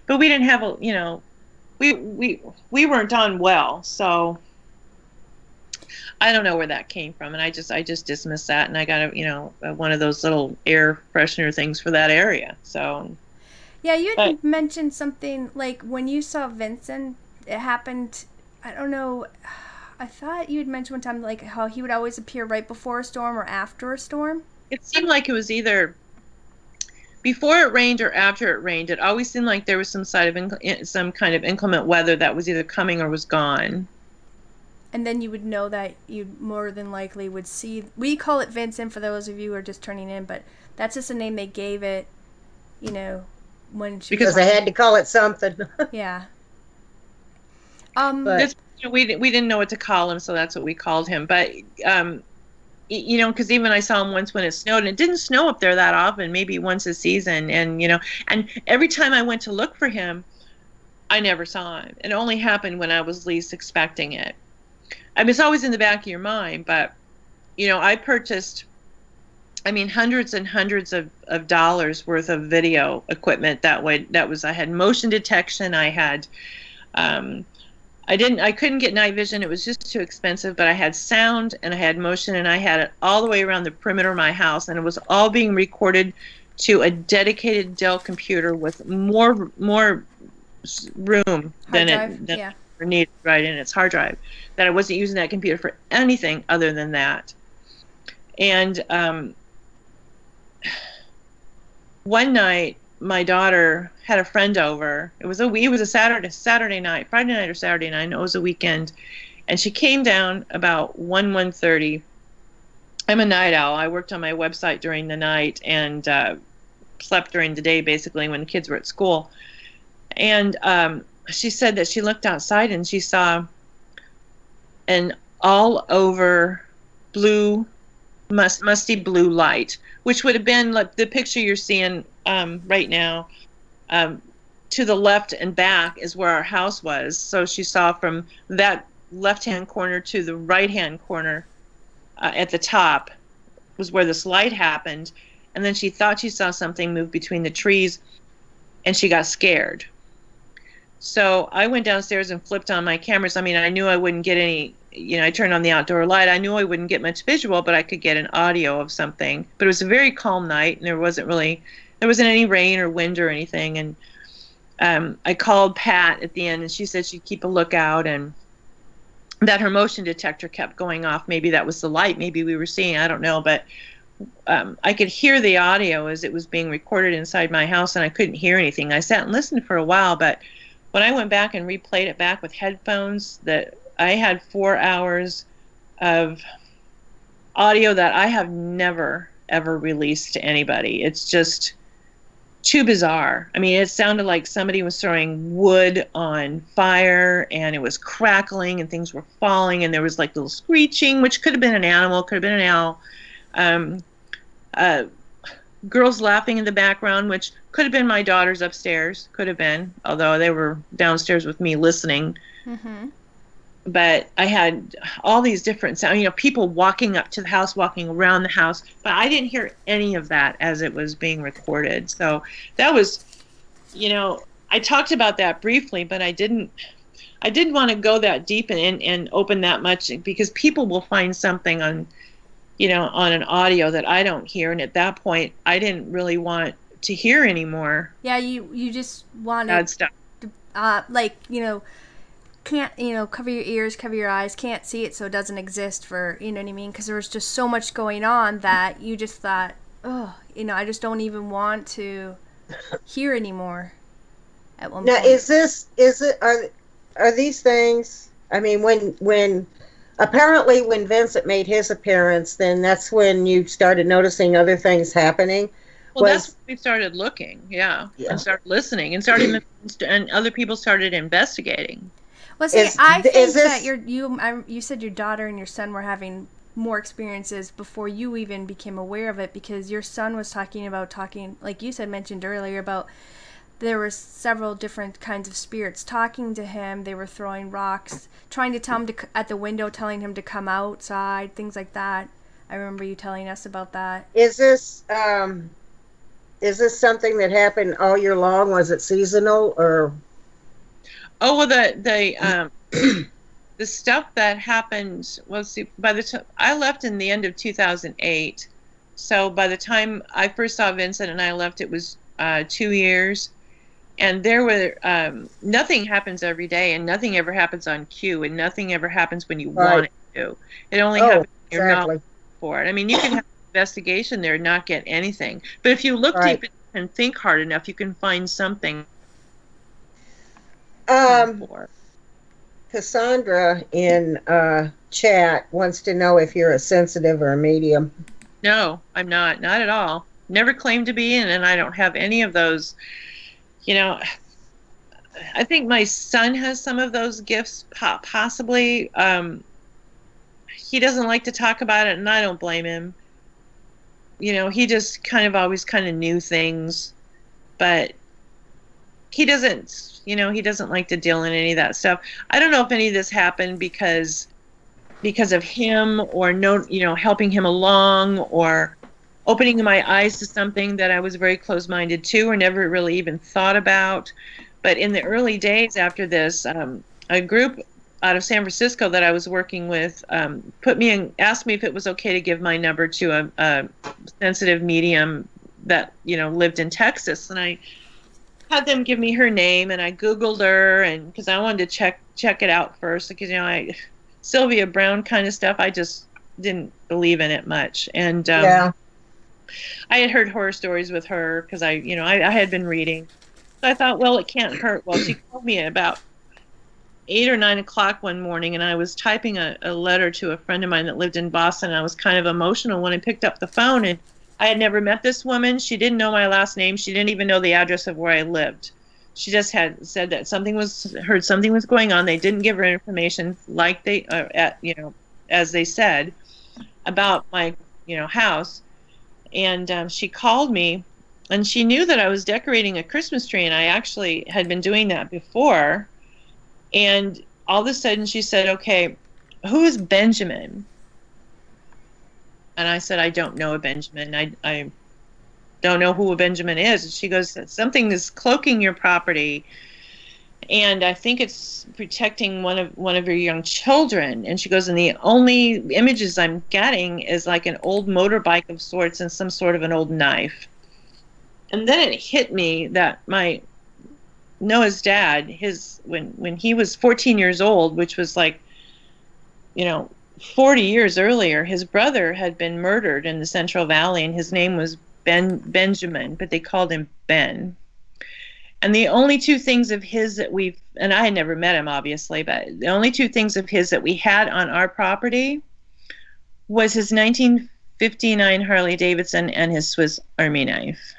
but we didn't have we weren't on well, so. I don't know where that came from, and I just dismissed that, and I got one of those little air freshener things for that area. So, yeah, you had mentioned something like when you saw Vincent, it happened. I don't know. I thought you had mentioned one time like how he would always appear right before a storm or after a storm. It seemed like it was either before it rained or after it rained. It always seemed like there was some kind of inclement weather that was either coming or was gone. And then you would know that you more than likely would see. We call it Vincent for those of you who are just turning in, but that's just a name they gave it, when she because they had to call it something. Yeah. But we didn't know what to call him, so that's what we called him. But because even I saw him once when it snowed, and it didn't snow up there that often, maybe once a season, and and every time I went to look for him, I never saw him. It only happened when I was least expecting it. It's always in the back of your mind, but, I purchased, hundreds and hundreds of dollars worth of video equipment I had motion detection. I had, I couldn't get night vision. It was just too expensive, but I had sound and I had motion, and I had it all the way around the perimeter of my house, and it was all being recorded to a dedicated Dell computer with more room than needed right in its hard drive, that I wasn't using that computer for anything other than that. And one night my daughter had a friend over. It was a Saturday night, Friday night or Saturday night. No, it was a weekend, and she came down about 1:30. I'm a night owl. I worked on my website during the night and slept during the day, basically when the kids were at school. And she said that she looked outside and she saw an all over blue, musty blue light, which would have been like the picture you're seeing right now. To the left and back is where our house was. So she saw from that left-hand corner to the right-hand corner at the top was where this light happened. And then she thought she saw something move between the trees, and she got scared. So I went downstairs and flipped on my cameras. I knew I wouldn't get any, I turned on the outdoor light. I knew I wouldn't get much visual, but I could get an audio of something. But it was a very calm night, and there wasn't any rain or wind or anything. And I called Pat at the end, and she said she'd keep a lookout, and that her motion detector kept going off. Maybe that was the light. Maybe we were seeing, I don't know. But I could hear the audio as it was being recorded inside my house, and I couldn't hear anything. I sat and listened for a while, but when I went back and replayed it back with headphones, that I had 4 hours of audio that I have never, ever released to anybody. It's just, too bizarre. I mean, it sounded like somebody was throwing wood on fire, and it was crackling, and things were falling, and there was like little screeching, which could have been an animal, could have been an owl. Girls laughing in the background, which could have been my daughters upstairs, could have been, although they were downstairs with me listening. Mm-hmm. But I had all these different sounds, you know, people walking up to the house, walking around the house, but I didn't hear any of that as it was being recorded. So that was, you know, I talked about that briefly, but I didn't want to go that deep and open that much, because people will find something on, you know, on an audio that I don't hear. And at that point, I didn't really want to hear anymore. Yeah, you just wanted bad stuff. Like, you know, can't, you know, cover your ears, cover your eyes, can't see it so it doesn't exist for, you know what I mean? Because there was just so much going on that you just thought, oh, you know, I just don't even want to hear anymore at one point. Now, are these things, I mean, when apparently when Vincent made his appearance, then that's when you started noticing other things happening. Well, that's when we started looking, yeah, and started listening, and other people started investigating. Well, see, I think that you said your daughter and your son were having more experiences before you even became aware of it, because your son was talking, like you said, mentioned earlier, about there were several different kinds of spirits talking to him. They were throwing rocks, trying to tell him at the window, telling him to come outside, things like that. I remember you telling us about that. Is this something that happened all year long? Was it seasonal or? Oh, well, the stuff that happened, well, see, by the time I left in the end of 2008, so by the time I first saw Vincent and I left, it was 2 years, and there were nothing happens every day, and nothing ever happens on cue, and nothing ever happens when you want it to. It only happens when you're not looking for it. I mean, you can have an investigation there and not get anything, but if you look deep and think hard enough, you can find something. Cassandra in chat wants to know if you're a sensitive or a medium. No, I'm not at all. Never claimed to be, and I don't have any of those. You know, I think my son has some of those gifts, possibly. He doesn't like to talk about it, and I don't blame him. You know, he just always knew things, but he doesn't, you know, he doesn't like to deal in any of that stuff. I don't know if any of this happened because of him, or no, you know, helping him along, or opening my eyes to something that I was very close-minded to, or never really even thought about. But in the early days after this, a group out of San Francisco that I was working with asked me if it was okay to give my number to a sensitive medium that, you know, lived in Texas, and I had them give me her name, and I Googled her, and because I wanted to check it out first, because, you know, Sylvia Brown kind of stuff, I just didn't believe in it much, and I had heard horror stories with her because I had been reading, so I thought, well, it can't hurt. Well, she called me at about 8 or 9 o'clock one morning, and I was typing a letter to a friend of mine that lived in Boston, and I was kind of emotional when I picked up the phone, and I had never met this woman. She didn't know my last name. She didn't even know the address of where I lived. She just had said that something was going on. They didn't give her information, like they, you know, as they said, about my, you know, house. And she called me, and she knew that I was decorating a Christmas tree, and I actually had been doing that before. And all of a sudden she said, "Okay, who is Benjamin?" And I said, "I don't know a Benjamin. I don't know who a Benjamin is." And she goes, "Something is cloaking your property, and I think it's protecting one of your young children." And she goes, "And the only images I'm getting is like an old motorbike of sorts and some sort of an old knife." And then it hit me that Noah's dad, when he was 14 years old, which was like, you know, 40 years earlier, his brother had been murdered in the Central Valley, and his name was Benjamin, but they called him Ben. And the only two things of his that and I had never met him, obviously, but the only two things of his that we had on our property was his 1959 Harley Davidson and his Swiss Army knife.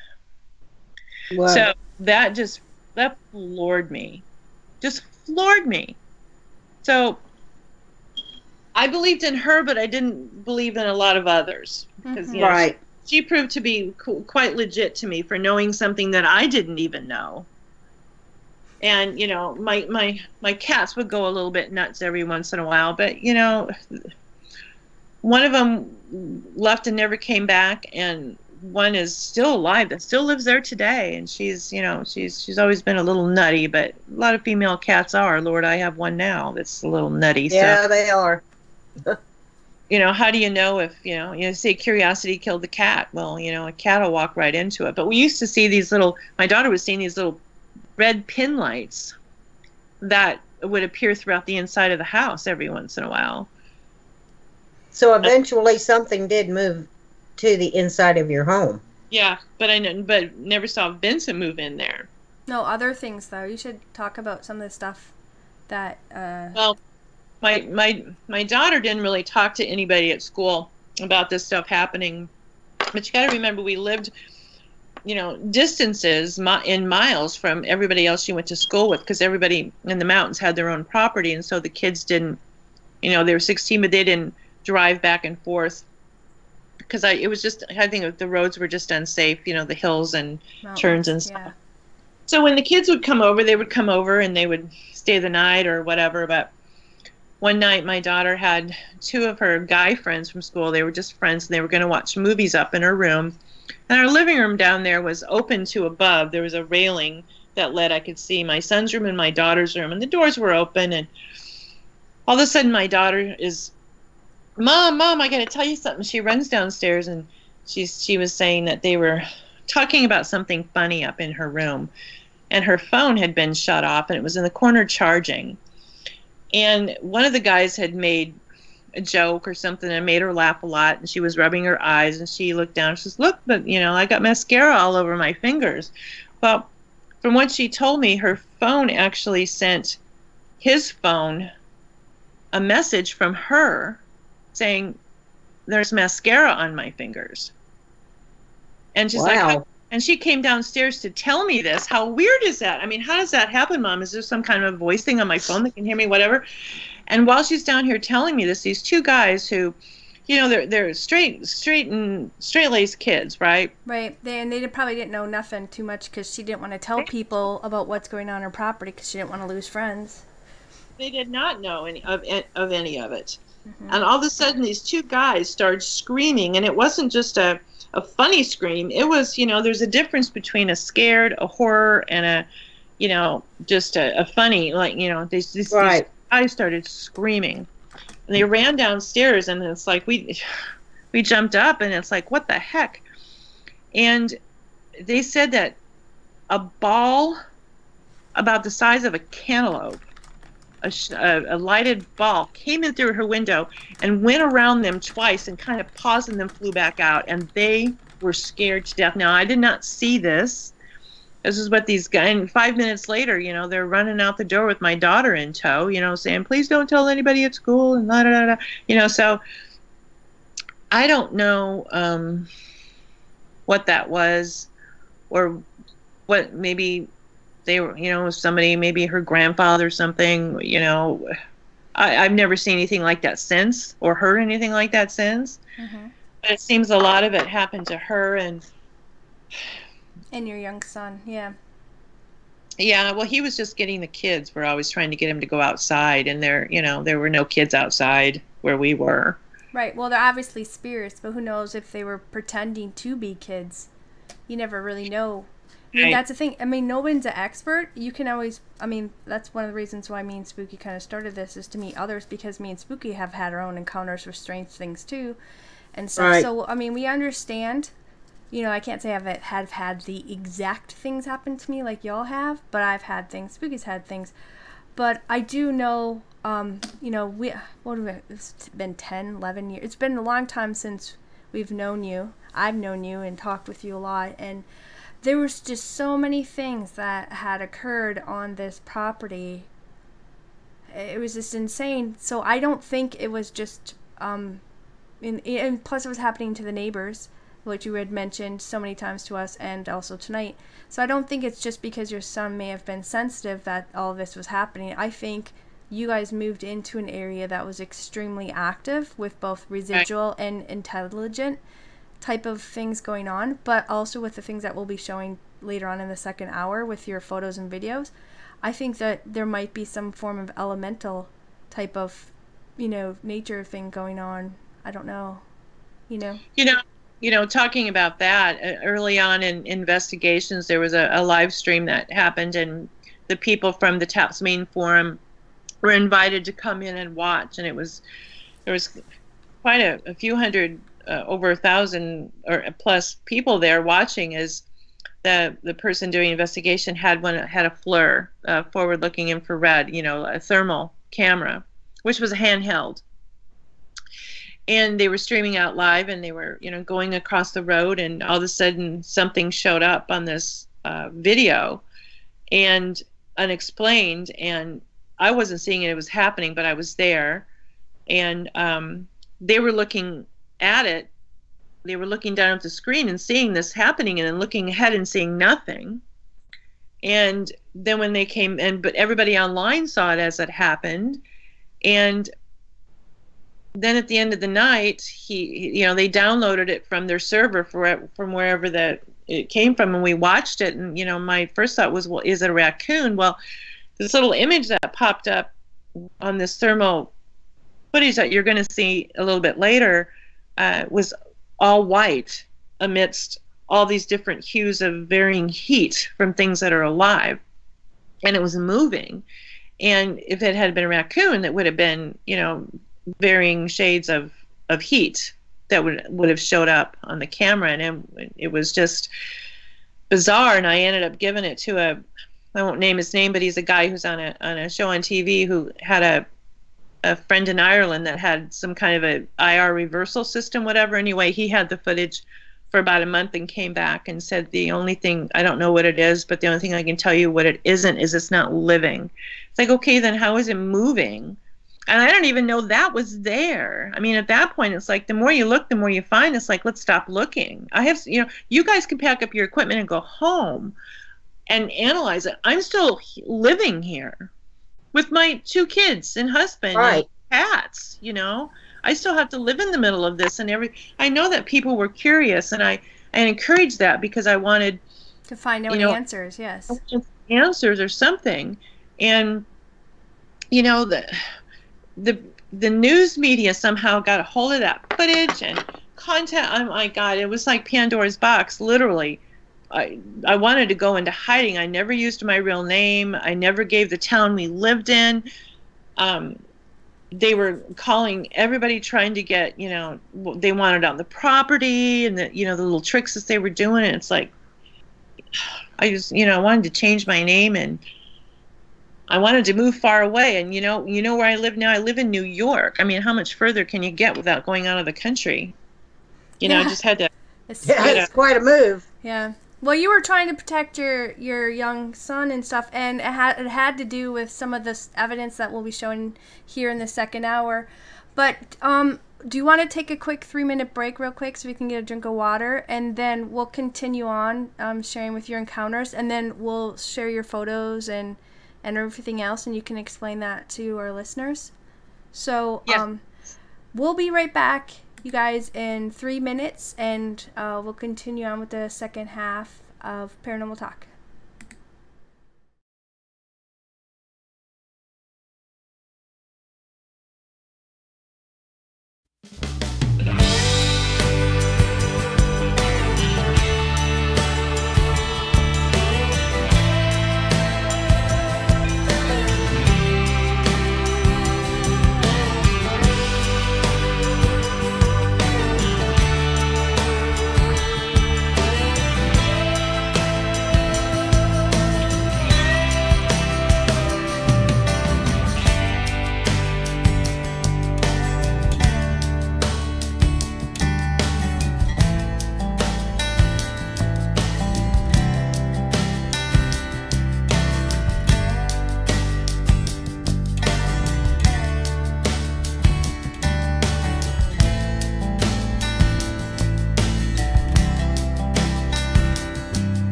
Wow. So that floored me. Just floored me. So I believed in her, but I didn't believe in a lot of others. Because, Right. she proved to be quite legit to me for knowing something that I didn't even know. And, my cats would go a little bit nuts every once in a while, but, one of them left and never came back, and one is still alive that still lives there today. And she's always been a little nutty, but a lot of female cats are. Lord, I have one now that's a little nutty. Yeah, they are. How do you know if, say curiosity killed the cat? Well, a cat will walk right into it. But we used to see my daughter was seeing these little red pin lights that would appear throughout the inside of the house every once in a while. So eventually something did move to the inside of your home. Yeah, but I never saw Vincent move in there. No, other things though. You should talk about some of the stuff that Well, my daughter didn't really talk to anybody at school about this stuff happening. But you got to remember, we lived, distances in miles from everybody else she went to school with, because everybody in the mountains had their own property, and so the kids didn't, they were 16, but they didn't drive back and forth, because I think the roads were just unsafe, the hills and mountains, turns and stuff. Yeah. So when the kids would come over, they would come over and they would stay the night or whatever. But one night my daughter had two of her guy friends from school. They were just friends, and they were going to watch movies up in her room. And our living room down there was open to above. There was a railing that I could see my son's room and my daughter's room, and the doors were open. And all of a sudden my daughter is, Mom, I got to tell you something. She runs downstairs, and she was saying that they were talking about something funny up in her room, and her phone had been shut off, and it was in the corner charging. And one of the guys had made a joke or something and made her laugh a lot, and she was rubbing her eyes, and she looked down and she says, look, but I got mascara all over my fingers. Well, from what she told me, her phone actually sent his phone a message from her saying, there's mascara on my fingers. And she's like, and she came downstairs to tell me this. How weird is that? I mean, how does that happen, Mom? Is there some kind of voice thing on my phone that can hear me, whatever? And while she's down here telling me this, these two guys who, they're straight-laced kids, right? Right. They probably didn't know nothing too much, because she didn't want to tell people about what's going on her property, because she didn't want to lose friends. They did not know any of it. Mm-hmm. And all of a sudden, these two guys started screaming, and it wasn't just a funny scream. It was, there's a difference between a scared, a horror, and just a funny, these guys started screaming. And they ran downstairs, and it's like we jumped up, and it's like, what the heck? And they said that a ball about the size of a cantaloupe, a lighted ball, came in through her window and went around them twice and kind of paused, and then flew back out, and they were scared to death. Now, I did not see this. This is what these guys, and 5 minutes later, they're running out the door with my daughter in tow, saying, please don't tell anybody at school, and da da da. So I don't know what that was, or what maybe they were, somebody, maybe her grandfather or something, I've never seen anything like that since, or heard anything like that since. Mm-hmm. But it seems a lot of it happened to her and your young son. Yeah, well, he was just getting the kids. We're always trying to get him to go outside, and there were no kids outside where we were. Right. Well, they're obviously spirits, but who knows if they were pretending to be kids. You never really know. I mean, that's the thing. I mean, no one's an expert. You can always, that's one of the reasons why me and Spooky kind of started this, is to meet others, because me and Spooky have had our own encounters with strange things too and stuff. Right. So, we understand. I can't say I've had the exact things happen to me like y'all have, but I've had things. Spooky's had things. But I do know, it's been 10, 11 years. It's been a long time since we've known you. I've known you and talked with you a lot, and there was just so many things that had occurred on this property. It was just insane. So I don't think it was just, and plus it was happening to the neighbors. which you had mentioned so many times to us and also tonight. So I don't think it's just because your son may have been sensitive that all this was happening. I think you guys moved into an area that was extremely active with both residual and intelligent type of things going on, but also with the things that we'll be showing later on in the second hour with your photos and videos. I think that there might be some form of elemental type of, nature thing going on. I don't know, talking about that, early on in investigations, there was a live stream that happened, and the people from the TAPS main forum were invited to come in and watch, and there was quite a few hundred, over 1,000 or plus people there watching as the person doing investigation had a FLIR, forward-looking infrared, a thermal camera, which was a handheld. And they were streaming out live, and they were, going across the road, and all of a sudden something showed up on this video, and unexplained, and I wasn't seeing it was happening, but I was there, and they were looking at it. They were looking down at the screen and seeing this happening, and then looking ahead and seeing nothing. And then when they came in, but everybody online saw it as it happened, and then at the end of the night, they downloaded it from their server from wherever it came from, and we watched it. And my first thought was, well, is it a raccoon? Well, this little image that popped up on this thermal footage that you're going to see a little bit later was all white amidst all these different hues of varying heat from things that are alive, and it was moving. And if it had been a raccoon, it would have been, varying shades of heat that would have showed up on the camera, and it was just bizarre. And I ended up giving it to I won't name his name, but he's a guy who's on a show on TV who had a friend in Ireland that had some kind of a IR reversal system, whatever. Anyway, he had the footage for about a month and came back and said, the only thing, I don't know what it is, but the only thing I can tell you what it isn't is it's not living. It's like, okay, then how is it moving? And I don't even know that was there. I mean, at that point, it's like the more you look, the more you find. It's like, let's stop looking. I have, you guys can pack up your equipment and go home and analyze it. I'm still living here with my 2 kids and husband and cats, I still have to live in the middle of this and I know that people were curious, and I encouraged that because I wanted to find out answers. Yes, answers or something. And the news media somehow got a hold of that footage and content. Oh my God, it was like Pandora's box, literally. I wanted to go into hiding. I never used my real name. I never gave the town we lived in. They were calling everybody, trying to get, they wanted on the property, and the little tricks that they were doing. And it's like, I just, I wanted to change my name, and I wanted to move far away. And where I live now? I live in New York. I mean, how much further can you get without going out of the country? I just had to. It's quite a move. Yeah. Well, you were trying to protect your young son and stuff, and it had to do with some of this evidence that we'll be showing here in the second hour. But do you want to take a quick 3-minute break real quick so we can get a drink of water, and then we'll continue on sharing with your encounters, and then we'll share your photos and everything else, and you can explain that to our listeners. So we'll be right back, you guys, in 3 minutes, and we'll continue on with the second half of Paranormal Talk.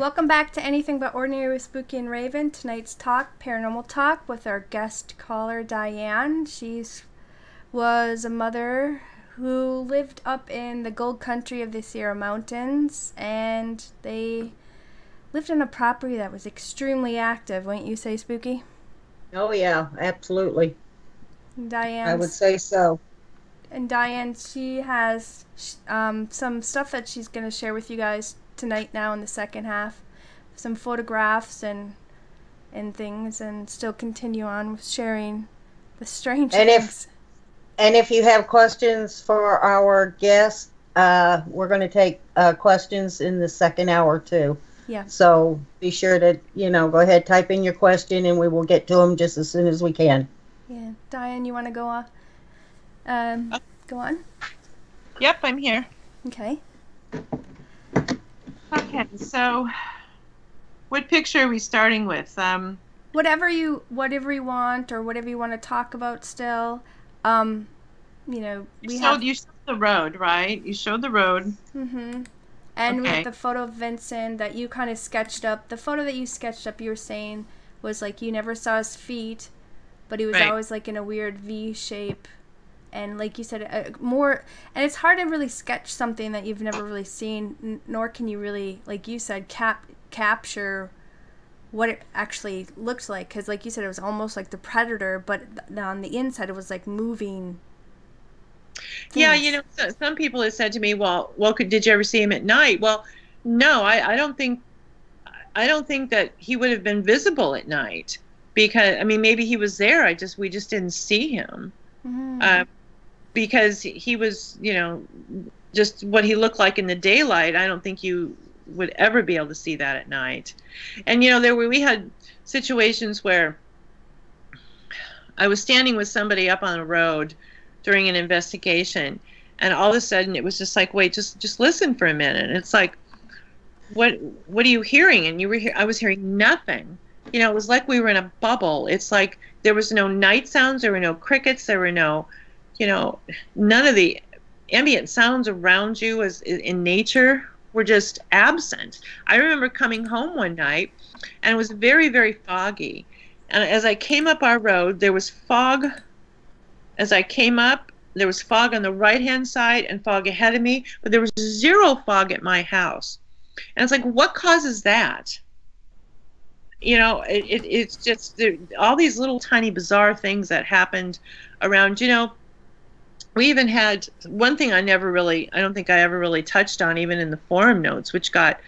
Welcome back to Anything But Ordinary with Spooky and Raven. Tonight's talk, Paranormal Talk, with our guest caller, Diane. She was a mother who lived up in the gold country of the Sierra Mountains, and they lived on a property that was extremely active, wouldn't you say, Spooky? Oh, yeah, absolutely. Diane, I would say so. And Diane, she has some stuff that she's going to share with you guys tonight now in the second half. Some photographs and things, and still continue on with sharing the strange things. And if you have questions for our guest, we're going to take questions in the second hour too. Yeah. So be sure to, go ahead, type in your question, and we will get to them just as soon as we can. Yeah. Diane, you want to go on? Go on? Yep, I'm here. Okay. Okay, so what picture are we starting with? Whatever you want, or whatever you want to talk about still. You showed the road, right? You showed the road. Mm-hmm. And okay. With the photo of Vincent that you kind of sketched up, the photo that you sketched up, you were saying was like you never saw his feet, but he was always like in a weird V shape. And like you said, and it's hard to really sketch something that you've never really seen, nor can you really, like you said, capture what it actually looked like. Because like you said, it was almost like the Predator, but on the inside it was like moving things. Yeah, some people have said to me, well, did you ever see him at night? Well, no, I don't think that he would have been visible at night, because, maybe he was there, we just didn't see him. Mm-hmm. Because he was, just what he looked like in the daylight. I don't think you would ever be able to see that at night. And, we had situations where I was standing with somebody up on a road during an investigation, and all of a sudden it was just like, wait, just listen for a minute. And it's like, what are you hearing? And I was hearing nothing. It was like we were in a bubble. It's like there was no night sounds, there were no crickets, there were no, none of the ambient sounds around you as in nature were just absent. I remember coming home one night, and it was very, very foggy. And as I came up our road, there was fog. As I came up, there was fog on the right-hand side and fog ahead of me, but there was zero fog at my house. And it's like, what causes that? It's just all these little tiny bizarre things that happened around. We even had one thing I don't think I ever really touched on, even in the forum notes, which got,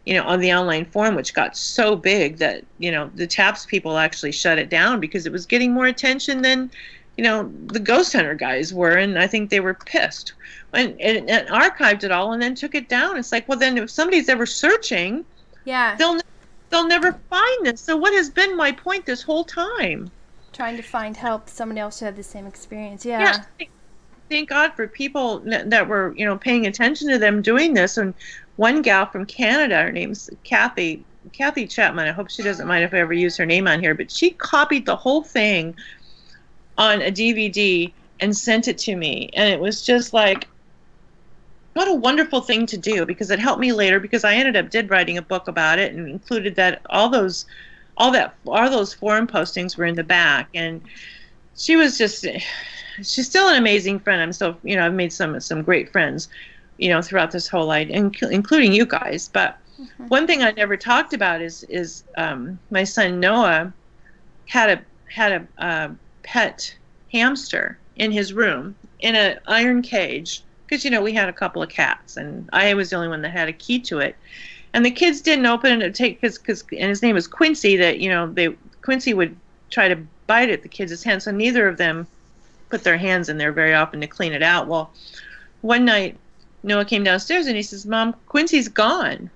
on the online forum, which got so big that, the TAPS people actually shut it down because it was getting more attention than, the ghost hunter guys were, and I think they were pissed and archived it all and then took it down. It's like, well, then if somebody's ever searching, yeah, they'll never find this. So what has been my point this whole time? Trying to find help, someone else who had the same experience. Yeah. Thank God for people that were, paying attention to them doing this. And one gal from Canada, her name's Kathy Chapman. I hope she doesn't mind if I ever use her name on here, but she copied the whole thing on a DVD and sent it to me. And it was just like, what a wonderful thing to do, because it helped me later, because I ended up writing a book about it and included that all those forum postings were in the back. And she's still an amazing friend. I'm still, I've made some great friends, throughout this whole life, including you guys. But one thing I never talked about is my son Noah had a pet hamster in his room in an iron cage, because we had a couple of cats, and I was the only one that had a key to it. And the kids didn't open it because and his name was Quincy, that Quincy would try to bite at the kids' hands, so neither of them put their hands in there very often to clean it out. Well, one night Noah came downstairs and he says, "Mom, Quincy's gone."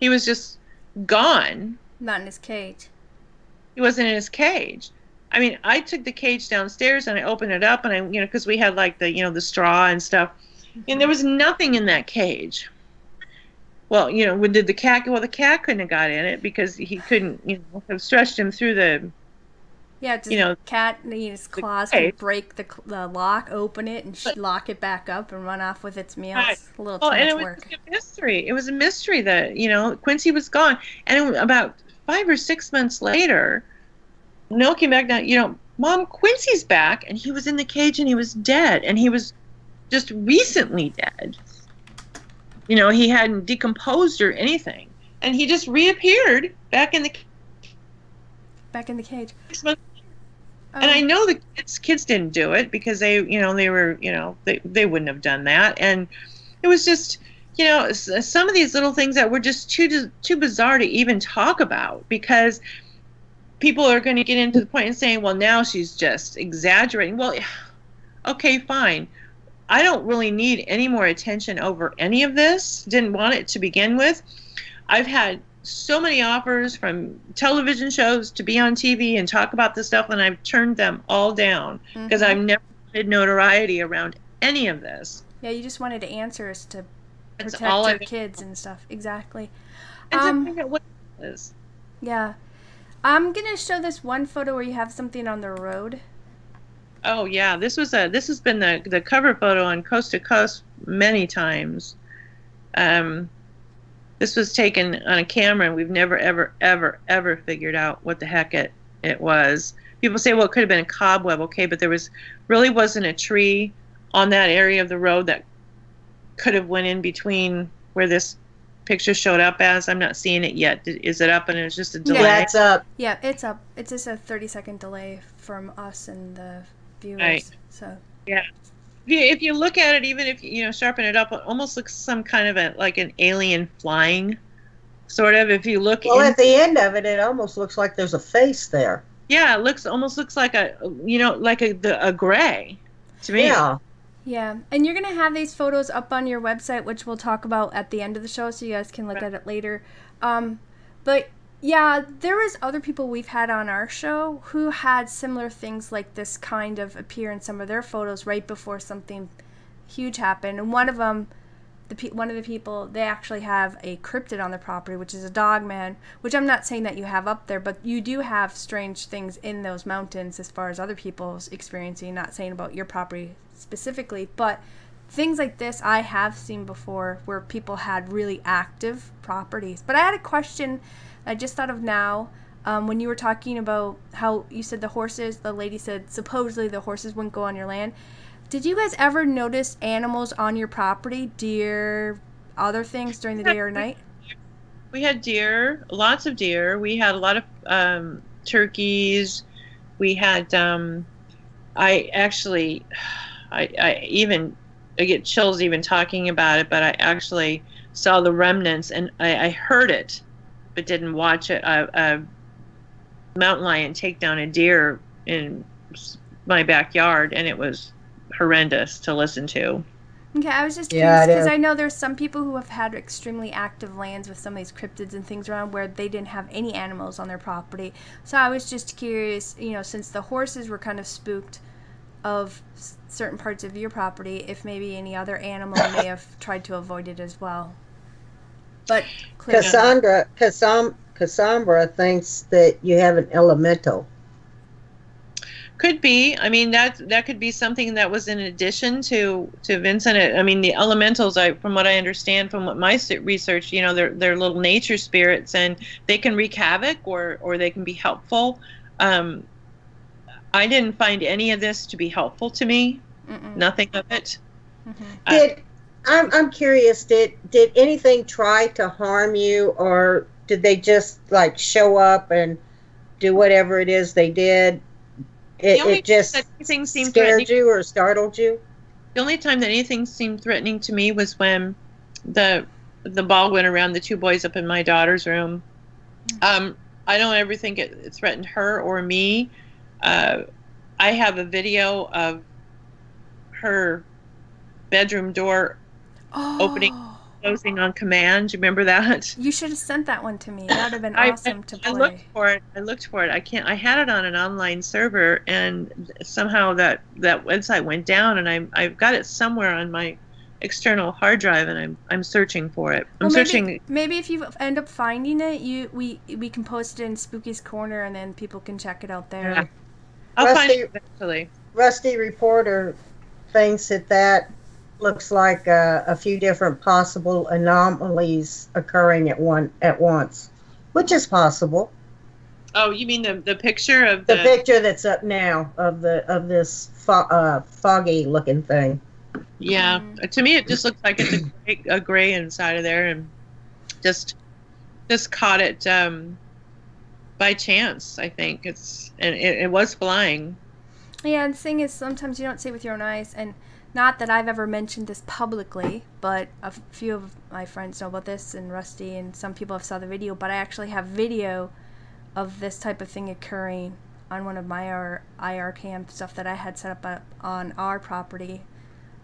He was just gone. Not in his cage. He wasn't in his cage. I took the cage downstairs and I opened it up, and because we had like the straw and stuff, and there was nothing in that cage. Well, when did the cat go? Well, the cat couldn't have got in it because he couldn't, have stretched him through the Yeah, just you know, cat, his claws can break the lock, open it, and lock it back up and run off with its meal. Right. It's a little Well, too and much it was work. a mystery. It was a mystery that, Quincy was gone. And about 5 or 6 months later, Noel came back down, Mom, Quincy's back, and he was in the cage and he was dead. And he was just recently dead. He hadn't decomposed or anything. And he just reappeared back in the cage. 6 months. And I know the kids didn't do it because they wouldn't have done that. And it was just, some of these little things that were just too bizarre to even talk about, because people are going to get into the point and saying, well, now she's just exaggerating. Well, okay, fine. I don't really need any more attention over any of this. Didn't want it to begin with. I've had so many offers from television shows to be on TV and talk about this stuff, and I've turned them all down because I've never wanted notoriety around any of this. Yeah, you just wanted answers to That's protect all your I've kids and stuff. Exactly. And to figure out what it is. Yeah. I'm going to show this one photo where you have something on the road. Oh, yeah. This has been the cover photo on Coast to Coast many times. This was taken on a camera, and we've never, ever, ever, ever figured out what the heck it was. People say, well, it could have been a cobweb, okay, but there really wasn't a tree on that area of the road that could have went in between where this picture showed up as. I'm not seeing it yet. Is it up and it's just a delay? Yeah, it's up. Yeah, it's up. It's just a 30-second delay from us and the viewers. Right. So yeah. If you look at it, even if sharpen it up, it almost looks some kind of like an alien flying, sort of. If you look, at the end of it, it almost looks like there's a face there. Yeah, it almost looks like a gray to me. Yeah. Yeah, and you're gonna have these photos up on your website, which we'll talk about at the end of the show, so you guys can look at it later. But yeah, there was other people we've had on our show who had similar things like this kind of appear in some of their photos right before something huge happened. And one of them, one of the people, they actually have a cryptid on their property, which is a dog man, which I'm not saying that you have up there, but you do have strange things in those mountains as far as other people's experiencing, not saying about your property specifically, but things like this I have seen before where people had really active properties. But I had a question I just thought of now, when you were talking about how you said the lady said supposedly the horses wouldn't go on your land. Did you guys ever notice animals on your property, deer, other things during the day or night? We had deer, lots of deer. We had a lot of turkeys. We had, I get chills even talking about it, but I actually saw the remnants, and I heard it, but didn't watch it. A mountain lion take down a deer in my backyard, and it was horrendous to listen to. Okay, I was just curious because I know there's some people who have had extremely active lands with some of these cryptids and things around where they didn't have any animals on their property. So I was just curious, since the horses were kind of spooked of certain parts of your property, if maybe any other animal may have tried to avoid it as well. But Cassandra thinks that you have an elemental. Could be. I mean, that could be something that was in addition to Vincent. I mean, the elementals, from what I understand from what my research, they're little nature spirits, and they can wreak havoc or they can be helpful. I didn't find any of this to be helpful to me. Mm-mm. Nothing of it. Mm-hmm. I'm curious, did anything try to harm you, or did they just like show up and do whatever it is they did? It just scared you or startled you? The only time that anything seemed threatening to me was when the ball went around the two boys up in my daughter's room. I don't ever think it threatened her or me. I have a video of her bedroom door opening, closing on command. Do you remember that? You should have sent that one to me. That would have been awesome to play. I looked for it. I had it on an online server, and somehow that website went down, and I've got it somewhere on my external hard drive, and I'm searching for it. Maybe if you end up finding it, we can post it in Spooky's Corner, and then people can check it out there. I'll find it eventually. Rusty Reporter thinks that looks like a few different possible anomalies occurring at once, which is possible. Oh, you mean the picture of the picture that's up now of this foggy looking thing? Yeah, to me it just looks like it's a gray inside of there, and just caught it by chance. I think it was flying. Yeah, and the thing is, sometimes you don't see it with your own eyes, and not that I've ever mentioned this publicly, but a few of my friends know about this, and Rusty, and some people have saw the video, but I actually have video of this type of thing occurring on one of my IR cam stuff that I had set up on our property,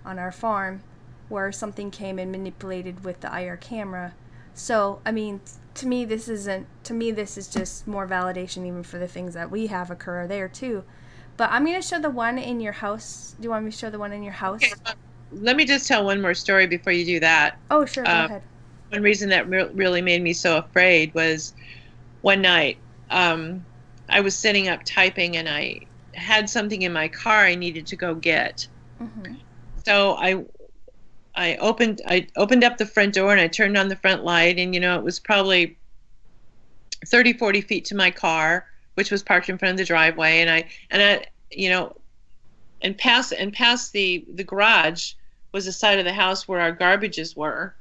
on our farm, where something came and manipulated with the IR camera. So, I mean, to me this is just more validation even for the things that we have occur there too. But I'm going to show the one in your house. Do you want me to show the one in your house? Okay, let me just tell one more story before you do that. Oh, sure, go ahead. One reason that really made me so afraid was one night I was sitting up typing, and I had something in my car I needed to go get. Mm-hmm. So I opened up the front door, and I turned on the front light, and it was probably 30-40 feet to my car, which was parked in front of the driveway, and past the garage was the side of the house where our garbages were.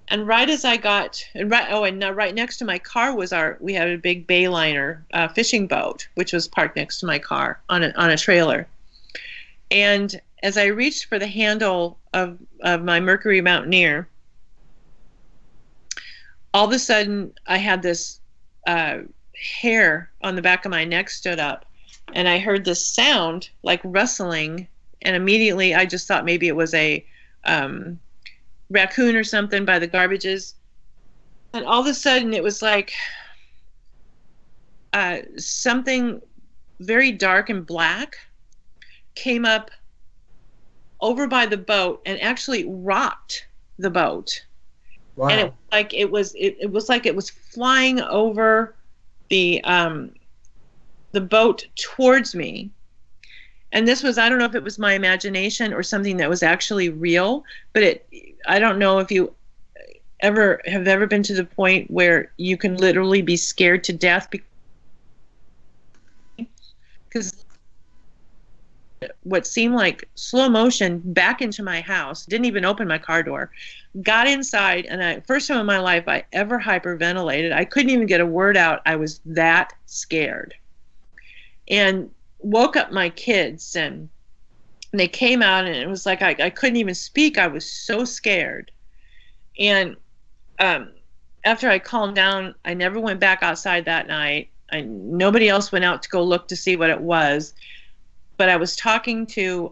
And right as I got, right next to my car we had a big Bayliner fishing boat, which was parked next to my car on a trailer. And as I reached for the handle of my Mercury Mountaineer, all of a sudden I had this hair on the back of my neck stood up, and I heard this sound like rustling, and immediately I just thought maybe it was a raccoon or something by the garbages. And all of a sudden it was like something very dark and black came up over by the boat and actually rocked the boat. Wow. And it was like it was flying over the boat towards me. And this was, I don't know if it was my imagination or something that was actually real, but I don't know if you have ever been to the point where you can literally be scared to death because what seemed like slow motion back into my house, didn't even open my car door, got inside, and first time in my life I ever hyperventilated. I couldn't even get a word out. I was that scared. And woke up my kids, and they came out, and it was like I couldn't even speak. I was so scared. And after I calmed down, I never went back outside that night. Nobody else went out to go look to see what it was. But I was talking to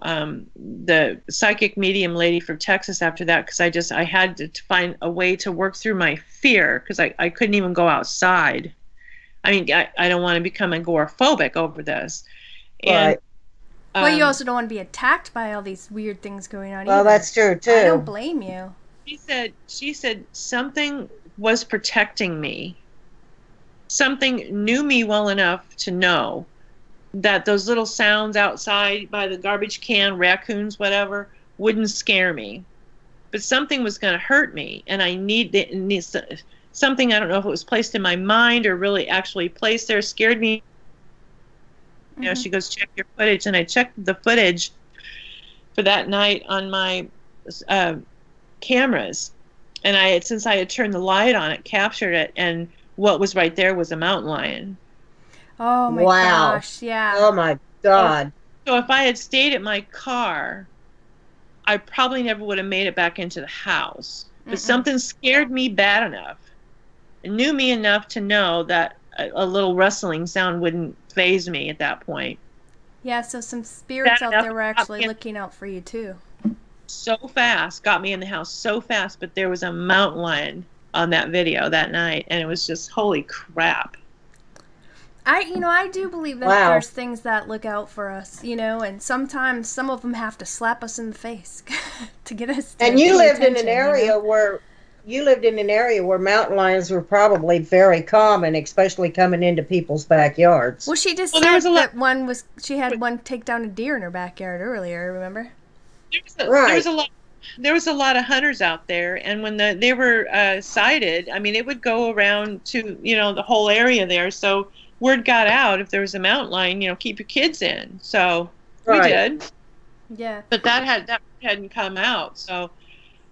the psychic medium lady from Texas after that, because I had to find a way to work through my fear, because I couldn't even go outside. I mean, I don't want to become agoraphobic over this. And, well, you also don't want to be attacked by all these weird things going on. Well, either. That's true too. I don't blame you. She said something was protecting me. Something knew me well enough to know that those little sounds outside by the garbage can, raccoons, whatever, wouldn't scare me. But something was going to hurt me, and I need something. I don't know if it was placed in my mind or really actually placed there, scared me. Mm-hmm. She goes, check your footage, and I checked the footage for that night on my cameras, and since I had turned the light on, it captured it, and what was right there was a mountain lion. Oh my gosh, yeah. Oh my God. So if I had stayed at my car, I probably never would have made it back into the house. But something scared me bad enough, and knew me enough to know that a little rustling sound wouldn't faze me at that point. Yeah, so some spirits out there were actually looking out for you too. So fast, got me in the house so fast, but there was a mountain lion on that video that night, and it was just, holy crap. I do believe that there's things that look out for us, and sometimes some of them have to slap us in the face to get us to And you lived attention, in an area where you lived in an area where mountain lions were probably very common, especially coming into people's backyards. Well, she just Well, there said was a lot. that she had one take down a deer in her backyard earlier, remember? Right. There was a lot of hunters out there, and when they were sighted, I mean, it would go around to the whole area there. So word got out if there was a mountain lion, keep your kids in. So we Right. did, Yeah. but that hadn't come out. So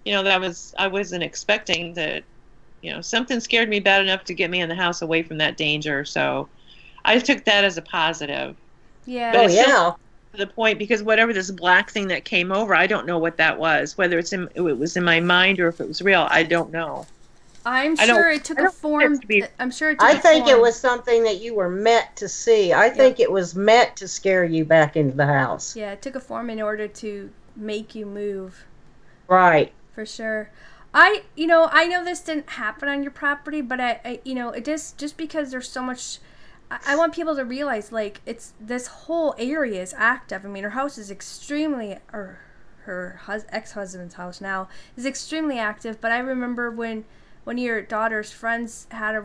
I wasn't expecting that. Something scared me bad enough to get me in the house away from that danger. So I took that as a positive. Yeah. But Oh it's still yeah. to the point, because whatever this black thing that came over, I don't know what that was. Whether it was in my mind or if it was real, I don't know. I'm sure it took a form. I'm sure it took I a think it form. was something that you were meant to see. I think it was meant to scare you back into the house. Yeah, it took a form in order to make you move. Right. For sure. I know this didn't happen on your property, but it just because there's so much. I want people to realize, like, it's this whole area is active. I mean, her house is extremely, or her ex-husband's house now is extremely active. But I remember when one of your daughter's friends had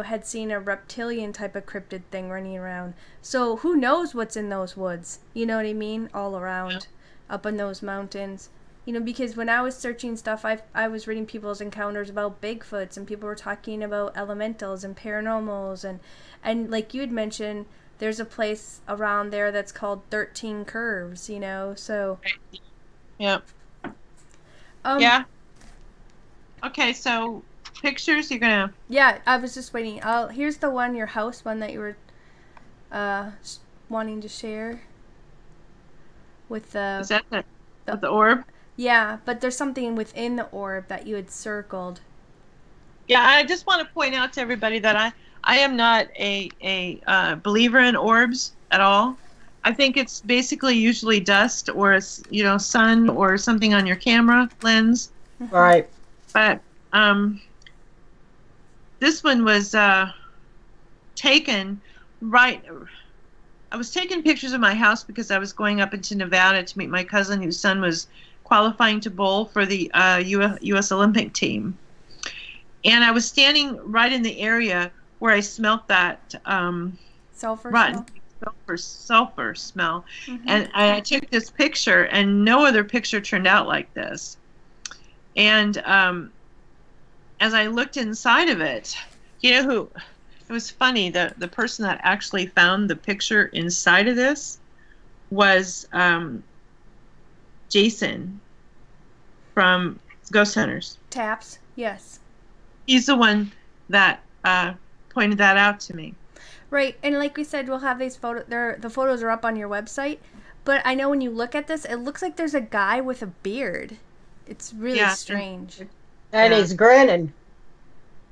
had seen a reptilian type of cryptid thing running around. So who knows what's in those woods? You know what I mean? All around, up in those mountains. Because when I was searching stuff, I was reading people's encounters about Bigfoots, and people were talking about elementals and paranormals, and like you had mentioned, there's a place around there that's called 13 Curves, so. Yeah. Yeah. Okay, so pictures, you're gonna. Yeah, I was just waiting. Here's the one, your house one that you were wanting to share with the. Is that with the orb? Yeah, but there's something within the orb that you had circled. Yeah, I just want to point out to everybody that I am not a believer in orbs at all. I think it's basically usually dust or sun or something on your camera lens. Right. But this one was taken right. I was taking pictures of my house because I was going up into Nevada to meet my cousin whose son was qualifying to bowl for the U.S. Olympic team. And I was standing right in the area where I smelt that sulfur smell. Mm-hmm. And I took this picture, and no other picture turned out like this. And as I looked inside of it, it was funny, the person that actually found the picture inside of this was Jason from Ghost Hunters. Taps, yes. He's the one that pointed that out to me. Right, and like we said, we'll have these photos. The photos are up on your website. But I know when you look at this, it looks like there's a guy with a beard. It's really strange. And he's grinning.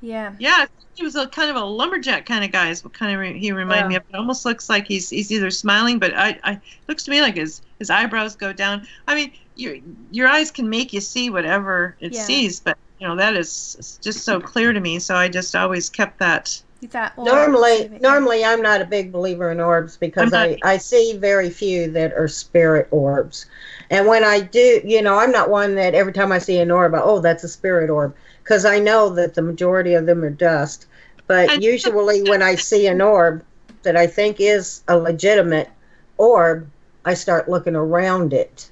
Yeah. Yeah, he was a kind of a lumberjack kind of guy. Is what kind of he reminded me of. It almost looks like he's either smiling, but it looks to me like his eyebrows go down. I mean, your eyes can make you see whatever it sees, but that is just so clear to me. So I just always kept that. Normally I'm not a big believer in orbs because I see very few that are spirit orbs. And when I do, I'm not one that every time I see an orb, that's a spirit orb, because I know that the majority of them are dust. But usually when I see an orb that I think is a legitimate orb, I start looking around it.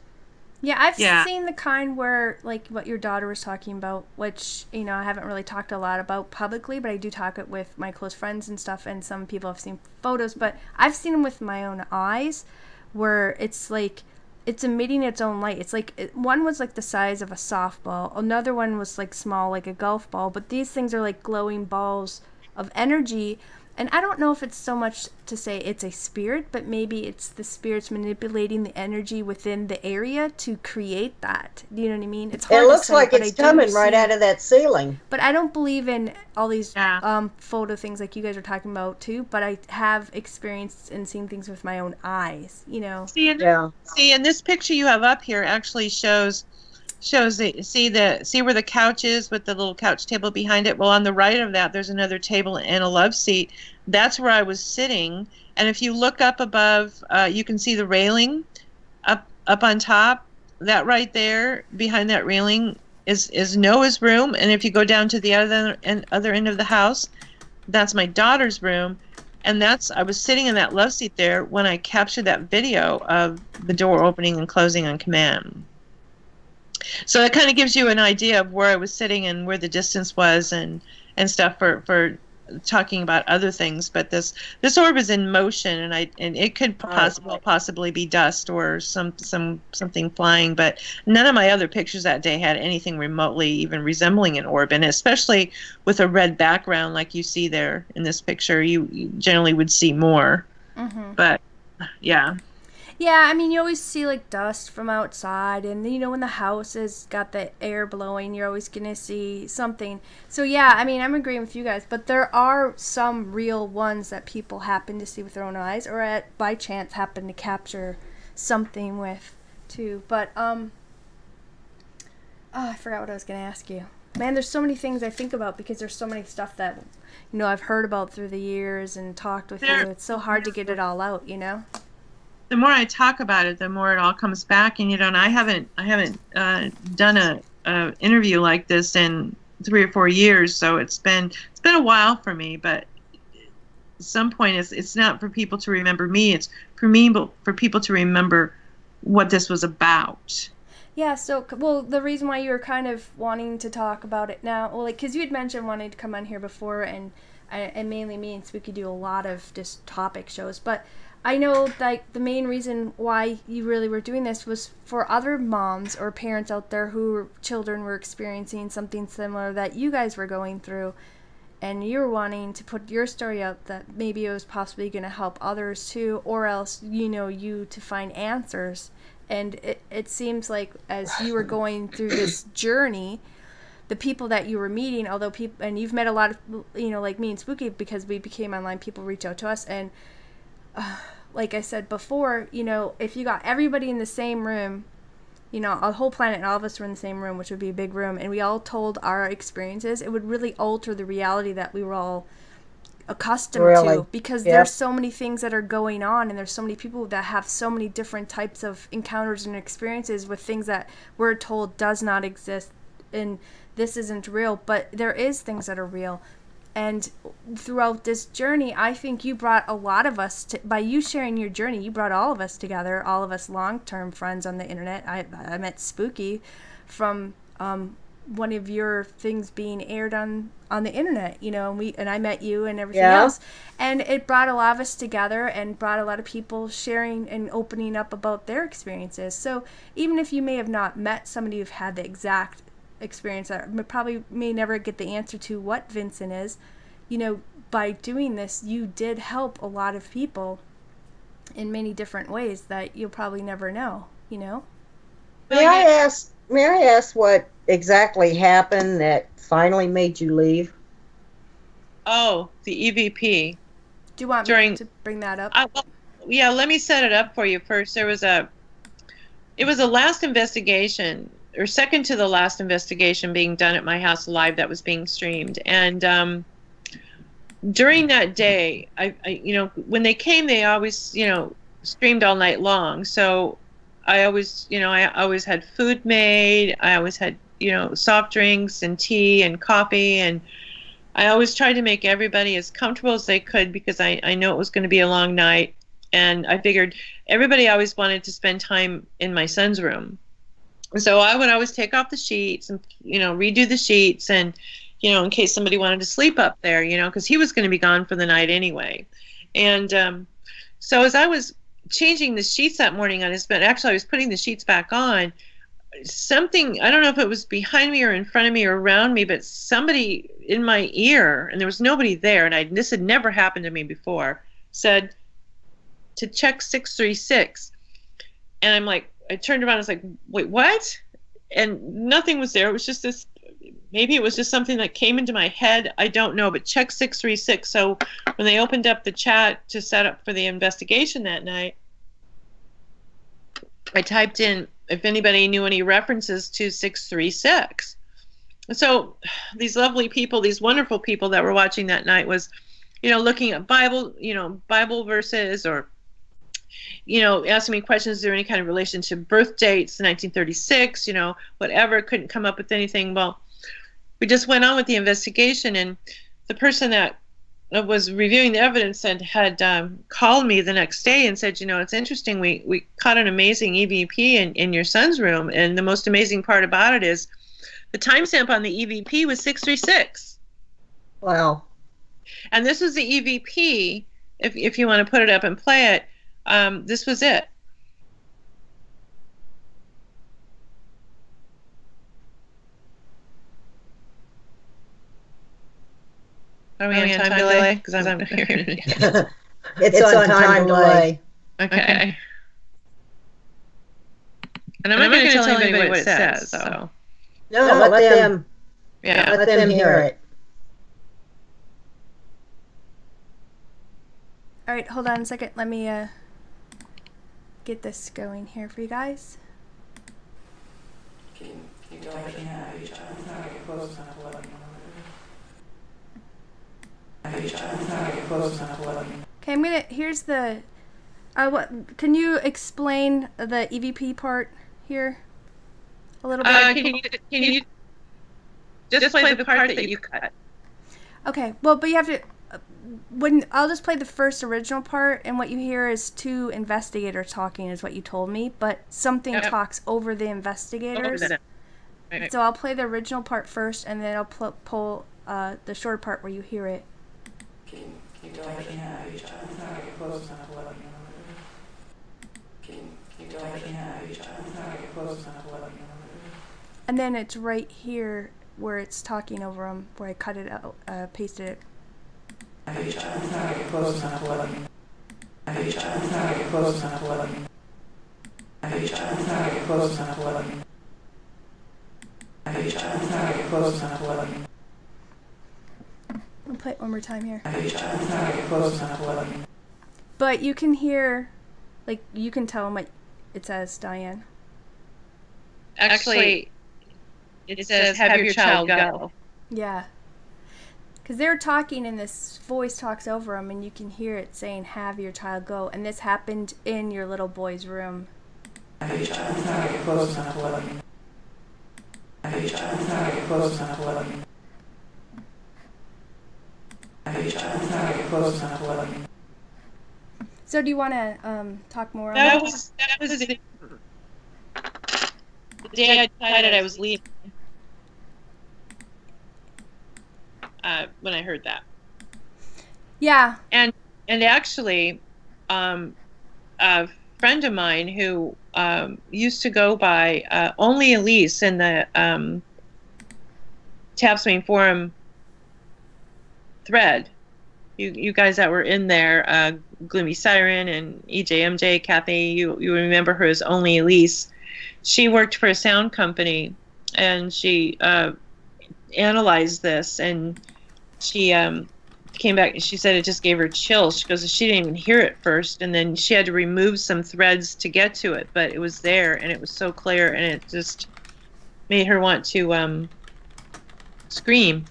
Yeah, I've seen the kind where, like what your daughter was talking about, which, I haven't really talked a lot about publicly, but I do talk it with my close friends and stuff, and some people have seen photos, but I've seen them with my own eyes, where it's like, it's emitting its own light. It's like, one was like the size of a softball, another one was like small, like a golf ball, but these things are like glowing balls of energy. And I don't know if it's so much to say it's a spirit, but maybe it's the spirits manipulating the energy within the area to create that. Do you know what I mean? It's hard It looks to say, like it's coming right out of that ceiling. But I don't believe in all these photo things like you guys are talking about too. But I have experienced and seen things with my own eyes. See, and this picture you have up here actually shows see where the couch is with the little couch table behind it. Well, on the right of that, there's another table and a love seat. That's where I was sitting. And if you look up above, you can see the railing up on top. That right there, behind that railing, is Noah's room, and if you go down to the other end of the house, that's my daughter's room, and I was sitting in that love seat there when I captured that video of the door opening and closing on command. So that kind of gives you an idea of where I was sitting and where the distance was and stuff for talking about other things. But this orb is in motion, and it could possibly be dust or something flying. But none of my other pictures that day had anything remotely even resembling an orb, and especially with a red background like you see there in this picture, you generally would see more. Mm-hmm. But yeah. Yeah, I mean, you always see, like, dust from outside, and, you know, when the house has got the air blowing, you're always going to see something. So, yeah, I mean, I'm agreeing with you guys, but there are some real ones that people happen to see with their own eyes, or by chance happen to capture something with, too. But, I forgot what I was going to ask you. Man, there's so many things I think about because there's so many stuff that, you know, I've heard about through the years and talked with you. It's so hard to get it all out, you know? The more I talk about it, the more it all comes back. And, you know, and I haven't done a interview like this in 3 or 4 years. So it's been a while for me, but at some point it's not for people to remember me. It's for me, but for people to remember what this was about. Yeah, so, well, the reason why you were kind of wanting to talk about it now, well, like, because you had mentioned wanting to come on here before, and mainly me and Spooky do a lot of just topic shows, but I know, like, the main reason why you really were doing this was for other moms or parents out there who children were experiencing something similar that you guys were going through, and you were wanting to put your story out that maybe it was possibly going to help others too, or else, you know, you to find answers. And it seems like as you were going through this journey, the people that you were meeting, although people, and you've met a lot of, you know, like me and Spooky, because we became online, people reach out to us, and like I said before, you know, if you got everybody in the same room, you know, a whole planet and all of us were in the same room, which would be a big room, and we all told our experiences, it would really alter the reality that we were all accustomed to, because there's so many things that are going on, and there's so many people that have so many different types of encounters and experiences with things that we're told does not exist, and this isn't real, but there is things that are real. And throughout this journey, I think you brought a lot of us by you sharing your journey, you brought all of us together, all of us long-term friends on the internet. I met Spooky from one of your things being aired on the internet, you know, and I met you and everything else, and it brought a lot of us together and brought a lot of people sharing and opening up about their experiences. So even if you may have not met somebody who've had the exact experience that probably may never get the answer to what Vincent is, you know, by doing this you did help a lot of people in many different ways that you'll probably never know, you know. May I ask what exactly happened that finally made you leave? Oh, the EVP. Do you want me to bring that up? Yeah, let me set it up for you first. It was a last investigation, or second to the last investigation being done at my house live that was being streamed. And during that day, I you know, when they came, they always, you know, streamed all night long. So I always had food made. I always had, you know, soft drinks and tea and coffee, and I always tried to make everybody as comfortable as they could, because I know it was going to be a long night, and I figured everybody always wanted to spend time in my son's room. So I would always take off the sheets and, you know, redo the sheets, and, you know, in case somebody wanted to sleep up there, you know, because he was going to be gone for the night anyway. And so as I was changing the sheets that morning on his bed, actually I was putting the sheets back on, something, I don't know if it was behind me or in front of me or around me, but somebody in my ear, and there was nobody there, and this had never happened to me before, said to check 636. And I'm like, I turned around and was like, wait, what? And nothing was there. It was just this, maybe it was just something that came into my head. I don't know, but check 636. So when they opened up the chat to set up for the investigation that night, I typed in if anybody knew any references to 636. So these lovely people, these wonderful people that were watching that night was, you know, looking at Bible, you know, Bible verses or asking me questions. Is there any kind of relation to birth dates, 1936, whatever. Couldn't come up with anything. Well, we just went on with the investigation, and the person that was reviewing the evidence and had called me the next day and said, it's interesting. We caught an amazing EVP in your son's room, and the most amazing part about it is the timestamp on the EVP was 636. Wow. And this was the EVP. If you want to put it up and play it, this was it. Are we on time delay? Because I'm hearing it. It's on time delay. Okay. And I'm not going to tell anybody what it says. So. No, let them. Yeah, let them hear it. All right, hold on a second. Let me get this going here for you guys. Can you go ahead and have your child? It's not get close enough to let me know. Okay, I'm gonna. Here's the. What? Can you explain the EVP part here a little bit? Can you just play the part that you cut? Okay. Well, but you have to. I'll just play the first original part, and what you hear is two investigators talking, is what you told me. But something talks over the investigators. Right. So I'll play the original part first, and then I'll pull the short part where you hear it. Can you go ahead and have your child? It's not get close enough to let me know. Can you go ahead and have your child? It's not get close enough to let me know. And then it's right here where it's talking over them, where I cut it out, pasted it. Have your child? It's not get close enough to let me know. Have your child? It's not get close enough to let me know. Have your child? It's not get close enough to let me know. Have your child? It's not get close enough to let me know. I'll play it one more time here. But you can hear, like, you can tell them what it says, Diane. Actually, it says, have your child go. Yeah. Because they're talking, and this voice talks over them, and you can hear it saying, have your child go. And this happened in your little boy's room. Have your child. It's not get close enough to let me know. Have your child. It's not get close enough to let me know. So do you want to talk more on that? That was the day I decided I was leaving. When I heard that. Yeah. And actually, a friend of mine who used to go by Only Elise in the Tapswing Forum thread, you guys that were in there, Gloomy Siren and EJMJ, Kathy, you remember her as Only Elise. She worked for a sound company, and she analyzed this, and she came back and she said it just gave her chills. She goes, she didn't even hear it first, and then she had to remove some threads to get to it, but it was there, and it was so clear, and it just made her want to scream.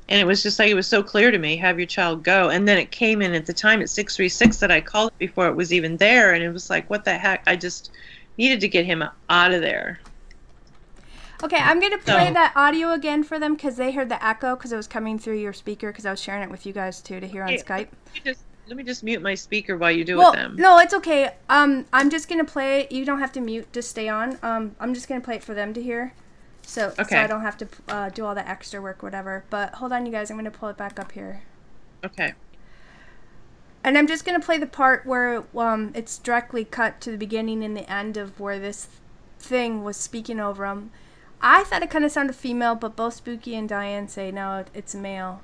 And it was just like, it was so clear to me, have your child go. And then it came in at the time at 636 that I called it before it was even there. And it was like, what the heck? I just needed to get him out of there. Okay, I'm going to play that audio again for them because they heard the echo because it was coming through your speaker, because I was sharing it with you guys too to hear on Skype. Let me just mute my speaker while you do it with them. No, it's okay. I'm just going to play it. You don't have to mute, just stay on. I'm just going to play it for them to hear. So I don't have to do all the extra work, whatever. But hold on, you guys. I'm going to pull it back up here. Okay. And I'm just going to play the part where it's directly cut to the beginning and the end of where this thing was speaking over them. I thought it kind of sounded female, but both Spooky and Diane say, no, it's a male.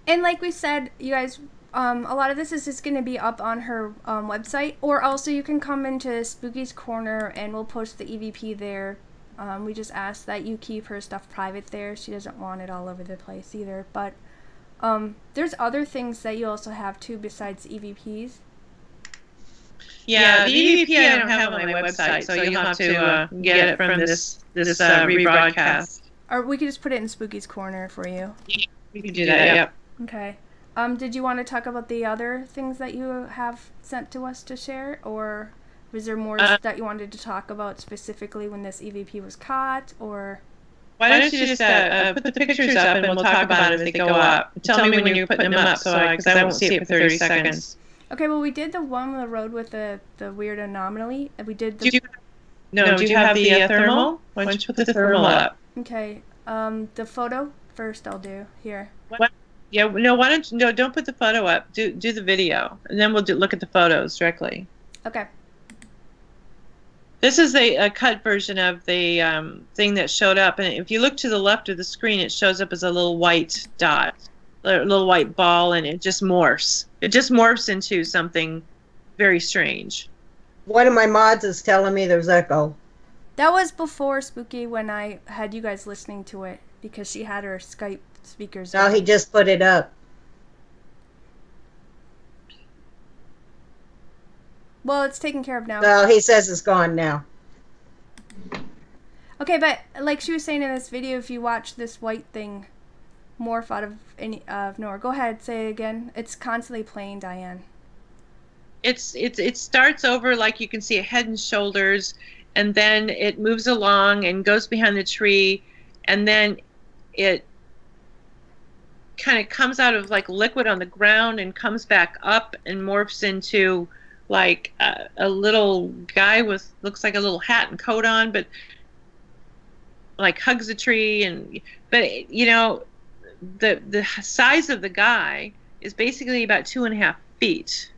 And like we said, you guys, a lot of this is just going to be up on her website, or also you can come into Spooky's Corner and we'll post the EVP there. We just ask that you keep her stuff private there. She doesn't want it all over the place either. But There's other things that you also have too besides EVPs. Yeah, the EVP I don't have on my website, so you'll have to get it from this rebroadcast. Or we could just put it in Spooky's Corner for you. We can do that, yep. Okay. Did you want to talk about the other things that you have sent to us to share? Or was there more that you wanted to talk about specifically when this EVP was caught? Or why don't you just put the pictures up and we'll talk about it as they go up. Tell me when you're putting them up, because I won't see it for 30 seconds. Okay, well, we did the one on the road with the weird anomaly. We did the... Do you have the thermal? Why don't you put the thermal up? Okay. The photo first I'll do here. What? Yeah, no, why don't you, no, don't put the photo up. Do the video, and then we'll look at the photos directly. Okay. This is a cut version of the thing that showed up, and if you look to the left of the screen, it shows up as a little white dot, a little white ball, and it just morphs. It just morphs into something very strange. One of my mods is telling me there's echo. That was before Spooky, when I had you guys listening to it, because she had her Skype speakers No, on. he just put it up. Well, it's taken care of now. No, he says it's gone now. Okay, but like she was saying in this video, if you watch this white thing morph out of nowhere, go ahead, say it again. It's constantly playing, Diane. It starts over, like you can see, a head and shoulders, and then it moves along and goes behind the tree, and then it kind of comes out of like liquid on the ground and comes back up and morphs into like a little guy with, looks like a little hat and coat on, but like hugs a tree. But you know, the size of the guy is basically about 2.5 feet.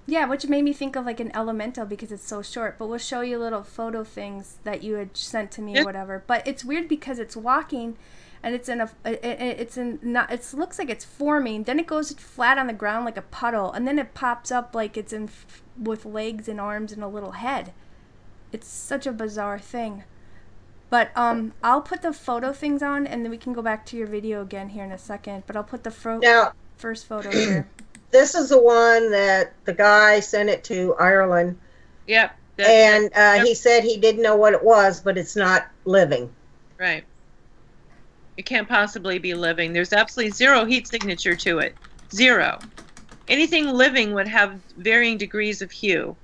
Yeah, which made me think of like an elemental because it's so short. But we'll show you little photo things that you had sent to me or whatever. But it's weird because it's walking, and it looks like it's forming. Then it goes flat on the ground like a puddle, and then it pops up like it's with legs and arms and a little head. It's such a bizarre thing. But I'll put the photo things on, and then we can go back to your video again here in a second. But I'll put the first photo here. This is the one that the guy sent it to Ireland. Yep. And he said he didn't know what it was, but it's not living. Right. It can't possibly be living. There's absolutely zero heat signature to it. Zero. Anything living would have varying degrees of hue.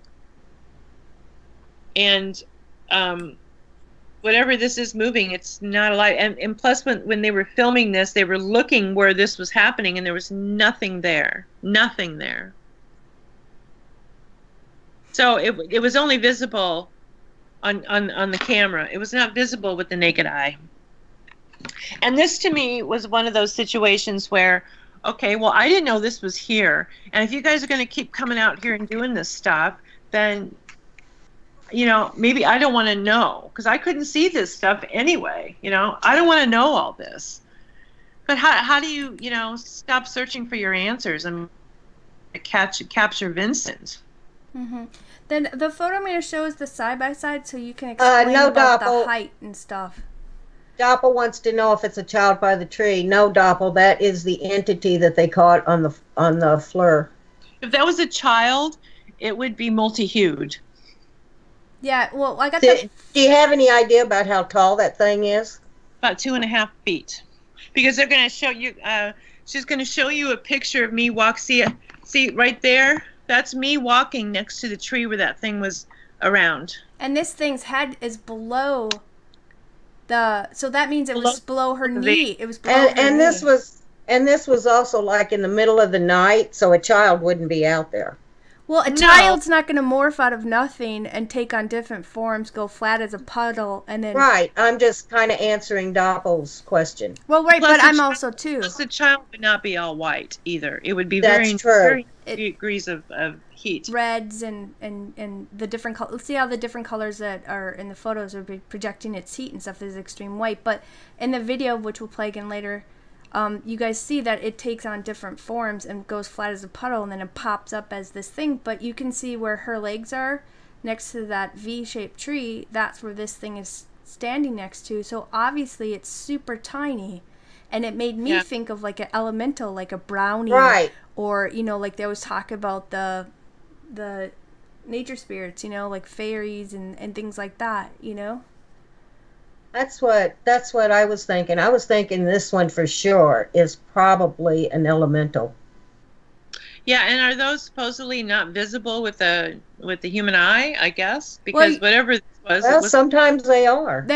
And whatever this is moving, it's not alive. And plus, when they were filming this, they were looking where this was happening, and there was nothing there. Nothing there. So it was only visible on the camera. It was not visible with the naked eye. And this, to me, was one of those situations where, okay, well, I didn't know this was here. And if you guys are going to keep coming out here and doing this stuff, then, you know, maybe I don't want to know, because I couldn't see this stuff anyway. You know, I don't want to know all this. But how do you, you know, stop searching for your answers and capture Vincent? Mm-hmm. Then the photo I'm going to show is the side-by-side, so you can explain about the height and stuff. Doppel wants to know if it's a child by the tree. No, Doppel, that is the entity that they caught on the fleur. If that was a child, it would be multi-hued. Yeah, well, I got Do you have any idea about how tall that thing is? About 2.5 feet. Because they're going to show you, she's going to show you a picture of me see right there? That's me walking next to the tree where that thing was around. And this thing's head is below so that means it was below her knee. It was below her knee. This was also like in the middle of the night, so a child wouldn't be out there. Well, a child's not going to morph out of nothing and take on different forms, go flat as a puddle, and then... Right. I'm just kind of answering Doppel's question. Well, right, but I'm also, too. Plus, the child would not be all white, either. It would be very degrees of heat. Reds and the different colors. Let's see how the different colors that are in the photos are projecting its heat and stuff is extreme white. But in the video, which we'll play again later... you guys see that it takes on different forms and goes flat as a puddle, and then it pops up as this thing. But you can see where her legs are next to that V-shaped tree. That's where this thing is standing next to. So obviously it's super tiny. And it made me think of like an elemental, like a brownie. Right. Or, you know, like they always talk about the nature spirits, you know, like fairies and things like that, you know? That's what I was thinking. I was thinking this one for sure is probably an elemental. Yeah, and are those supposedly not visible with the human eye, I guess? Because whatever this was, well, sometimes they are.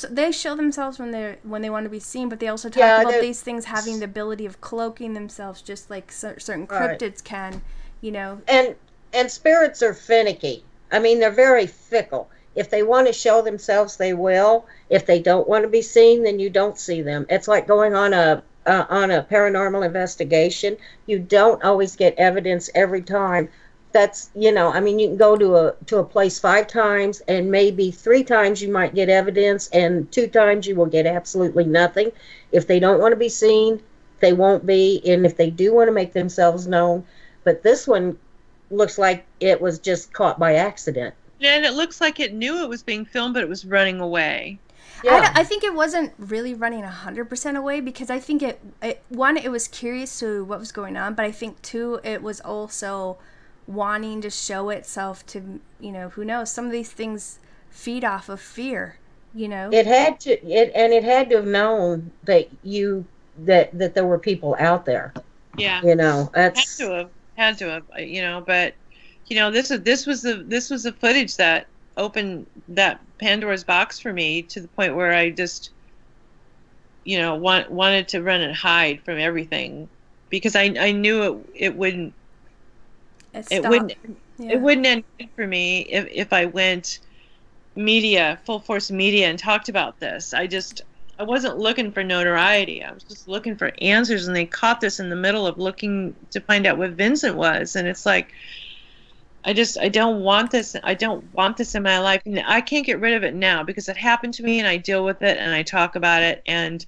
They show themselves when they want to be seen, but they also talk about these things having the ability of cloaking themselves, just like certain cryptids can, you know. And spirits are finicky. I mean, they're very fickle. If they want to show themselves, they will. If they don't want to be seen, then you don't see them. It's like going on a paranormal investigation. You don't always get evidence every time. That's, you know, I mean, you can go to a place 5 times, and maybe 3 times you might get evidence, and 2 times you will get absolutely nothing. If they don't want to be seen, they won't be, and if they do want to make themselves known. But this one looks like it was just caught by accident. And it looks like it knew it was being filmed, but it was running away. Yeah. I think it wasn't really running 100% away, because I think it was curious to what was going on, but I think, 2, it was also wanting to show itself to, you know, who knows, some of these things feed off of fear, you know. It had to have known that that there were people out there. Yeah. You know, that's had to have, you know, but you know, this was the footage that opened that Pandora's box for me, to the point where I just, you know, wanted to run and hide from everything, because I knew it wouldn't end good for me if I went full force media and talked about this. I wasn't looking for notoriety. I was just looking for answers, and they caught this in the middle of looking to find out what Vincent was, and it's like, I don't want this. I don't want this in my life. And I can't get rid of it now, because it happened to me, and I deal with it, and I talk about it, and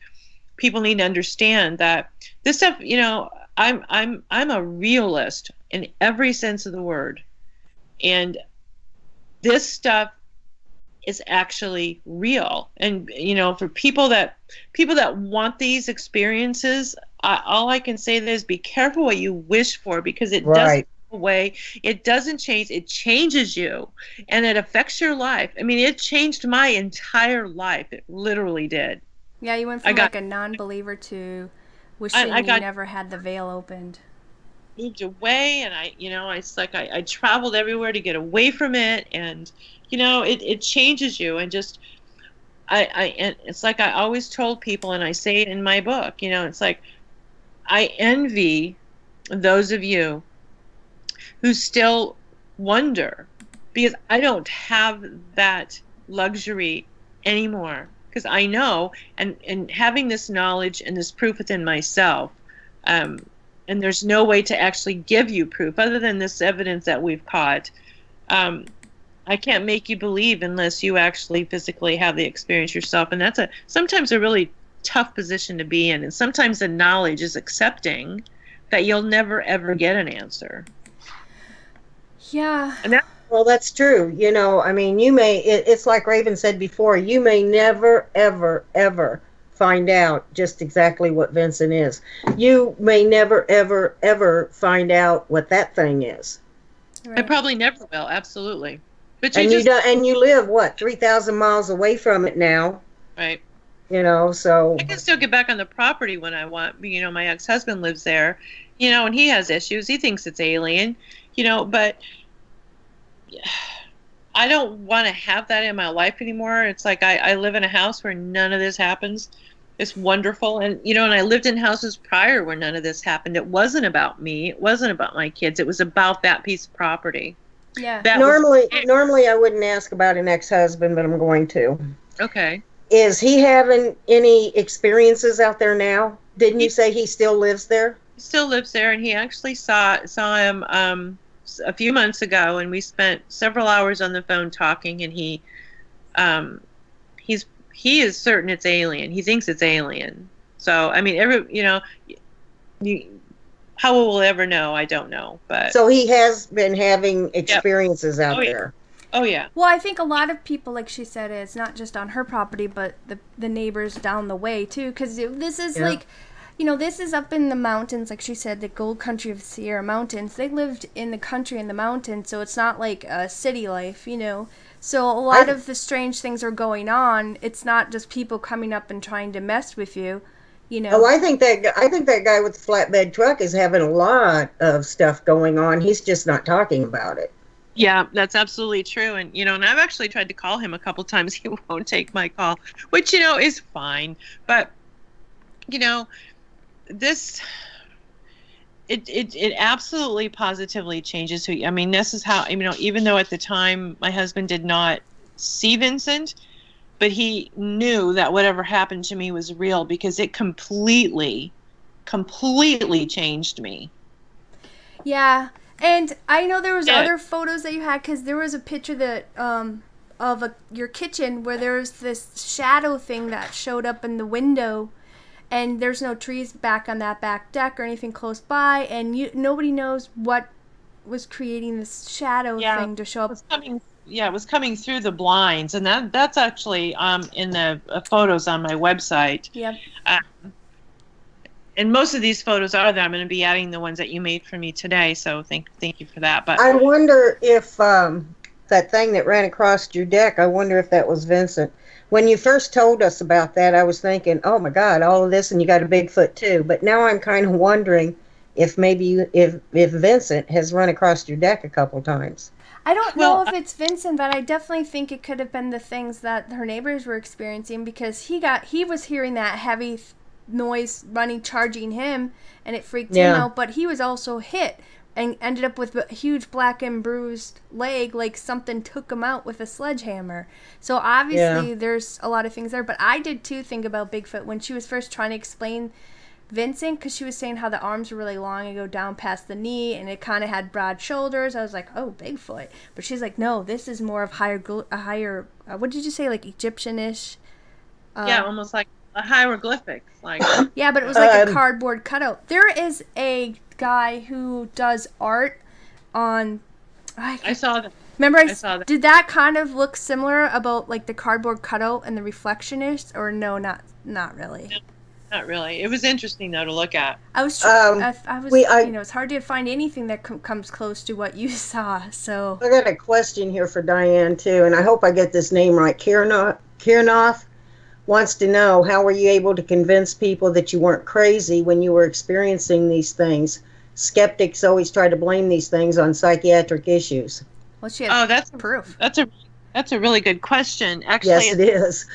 people need to understand that this stuff, you know, I'm a realist in every sense of the word. And this stuff is actually real. And, you know, for people that want these experiences, all I can say is be careful what you wish for, because it doesn't away. It doesn't change. It changes you, and it affects your life. I mean, it changed my entire life. It literally did. Yeah, you went from like a non-believer to wishing you never had the veil opened. Moved away, and I traveled everywhere to get away from it, and you know, it changes you, and just and it's like I always told people, and I say it in my book, you know, it's like I envy those of you who still wonder, because I don't have that luxury anymore, because I know, and having this knowledge and this proof within myself, and there's no way to actually give you proof other than this evidence that we've caught. I can't make you believe unless you actually physically have the experience yourself, and that's sometimes a really tough position to be in, and sometimes the knowledge is accepting that you'll never ever get an answer. Yeah. Well, that's true. You know, I mean, it's like Raven said before, you may never, ever, ever find out just exactly what Vincent is. You may never, ever, ever find out what that thing is. Right. I probably never will, absolutely. But you live, what, 3,000 miles away from it now. Right. You know, so I can still get back on the property when I want. You know, my ex-husband lives there, you know, and he has issues. He thinks it's alien, you know, but I don't want to have that in my life anymore. It's like I live in a house where none of this happens. It's wonderful. And, you know, and I lived in houses prior where none of this happened. It wasn't about me. It wasn't about my kids. It was about that piece of property. Yeah. Normally I wouldn't ask about an ex-husband, but I'm going to. Okay. Is he having any experiences out there now? Didn't you say he still lives there? He still lives there, and he actually saw him a few months ago, and we spent several hours on the phone talking, and he is certain it's alien. He thinks it's alien. So, I mean, how we'll ever know, I don't know. But so he has been having experiences out there. Oh, yeah. Well, I think a lot of people, like she said, it's not just on her property, but the neighbors down the way, too. Because this is like, this is up in the mountains, like she said, the gold country of Sierra Mountains. They lived in the country in the mountains, so it's not like a city life, So a lot of the strange things are going on. It's not just people coming up and trying to mess with you, Oh, I think that guy with the flatbed truck is having a lot of stuff going on. He's just not talking about it. Yeah, that's absolutely true. And, and I've actually tried to call him a couple times. He won't take my call, which, is fine. But, this, it absolutely positively changes who, this is how, even though at the time my husband did not see Vincent, but he knew that whatever happened to me was real because it completely changed me. Yeah. And I know there was other photos that you had, because there was a picture that of your kitchen where there was this shadow thing that showed up in the window, and there's no trees back on that back deck or anything close by, and nobody knows what was creating this shadow thing to show up. It was coming through the blinds, and that's actually in the photos on my website. Yep. And most of these photos are there. I'm going to be adding the ones that you made for me today, so thank you for that. But I wonder if that thing that ran across your deck, I wonder if that was Vincent. When you first told us about that, I was thinking, oh my God, all of this, and you got a Bigfoot too. But now I'm kind of wondering if maybe if Vincent has run across your deck a couple times. I don't know if it's Vincent, but I definitely think it could have been the things that her neighbors were experiencing, because he was hearing that heavy noise charging him, and it freaked him out. But he was also hit and ended up with a huge black and bruised leg, like something took him out with a sledgehammer. So obviously there's a lot of things there. But I did too think about Bigfoot when she was first trying to explain Vincent, because she was saying how the arms were really long and go down past the knee, and it kind of had broad shoulders. I was like, oh, Bigfoot. But she's like, no, this is more of a higher what did you say, like Egyptian-ish? Almost like a hieroglyphics. Like yeah, but it was like a cardboard cutout. There is a guy who does art on... I saw that. Remember, I saw that. Did that kind of look similar about like the cardboard cutout and the reflectionist, or no, not really? No. Not really. It was interesting though to look at. It's hard to find anything that comes close to what you saw. So I got a question here for Diane too, and I hope I get this name right. Kirnoff wants to know, how were you able to convince people that you weren't crazy when you were experiencing these things? Skeptics always try to blame these things on psychiatric issues. Well, she has that's proof. That's a really good question. Actually, yes, it is.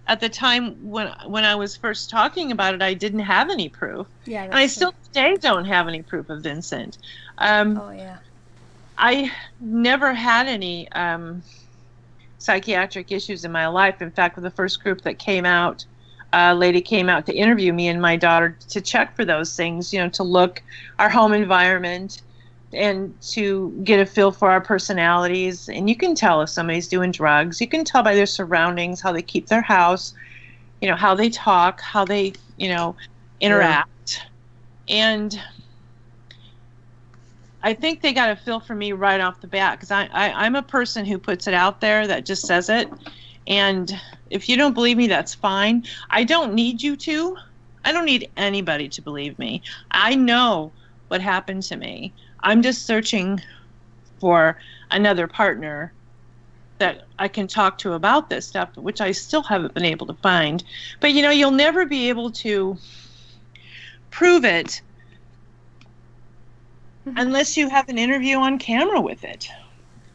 At the time when I was first talking about it, I didn't have any proof. Yeah, and I still today don't have any proof of Vincent. I never had any psychiatric issues in my life. In fact, with the first group that came out, a lady came out to interview me and my daughter to check for those things, to look our home environment and to get a feel for our personalities. And you can tell if somebody's doing drugs. You can tell by their surroundings, how they keep their house, how they talk, how they, interact. And I think they got a feel for me right off the bat, because I'm a person who puts it out there, that just says it. And if you don't believe me, that's fine. I don't need you to. I don't need anybody to believe me. I know what happened to me. I'm just searching for another partner that I can talk to about this stuff, which I still haven't been able to find. But, you'll never be able to prove it unless you have an interview on camera with it.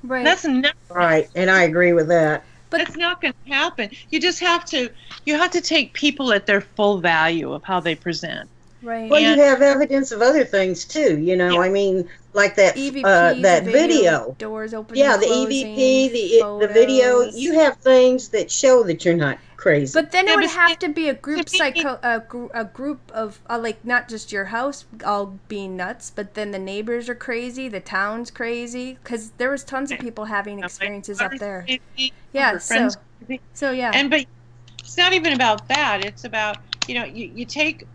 Right. That's never right, and I agree with that. But it's not going to happen. You just have to take people at their full value of how they present. Right. Well, you have evidence of other things too, I mean, like that EVP, that video. Doors open. Yeah, the EVP, the video. You have things that show that you're not crazy. But then it would have to be a group a group of like, not just your house all being nuts, but then the neighbors are crazy, the town's crazy, because there was tons of people having experiences up there. Yeah. So yeah. But it's not even about that. It's about, you take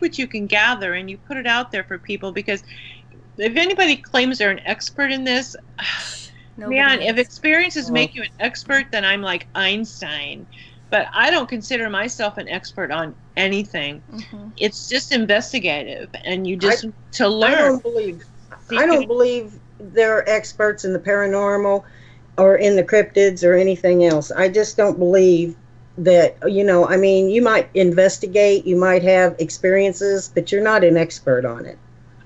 what you can gather and you put it out there for people, because if anybody claims they're an expert in this, Nobody Man, if is. experiences make you an expert, then I'm like Einstein. But I don't consider myself an expert on anything. It's just investigative, and you just to learn. I don't believe they're experts in the paranormal or in the cryptids or anything else. I just don't believe that, I mean, you might investigate, you might have experiences, but you're not an expert on it.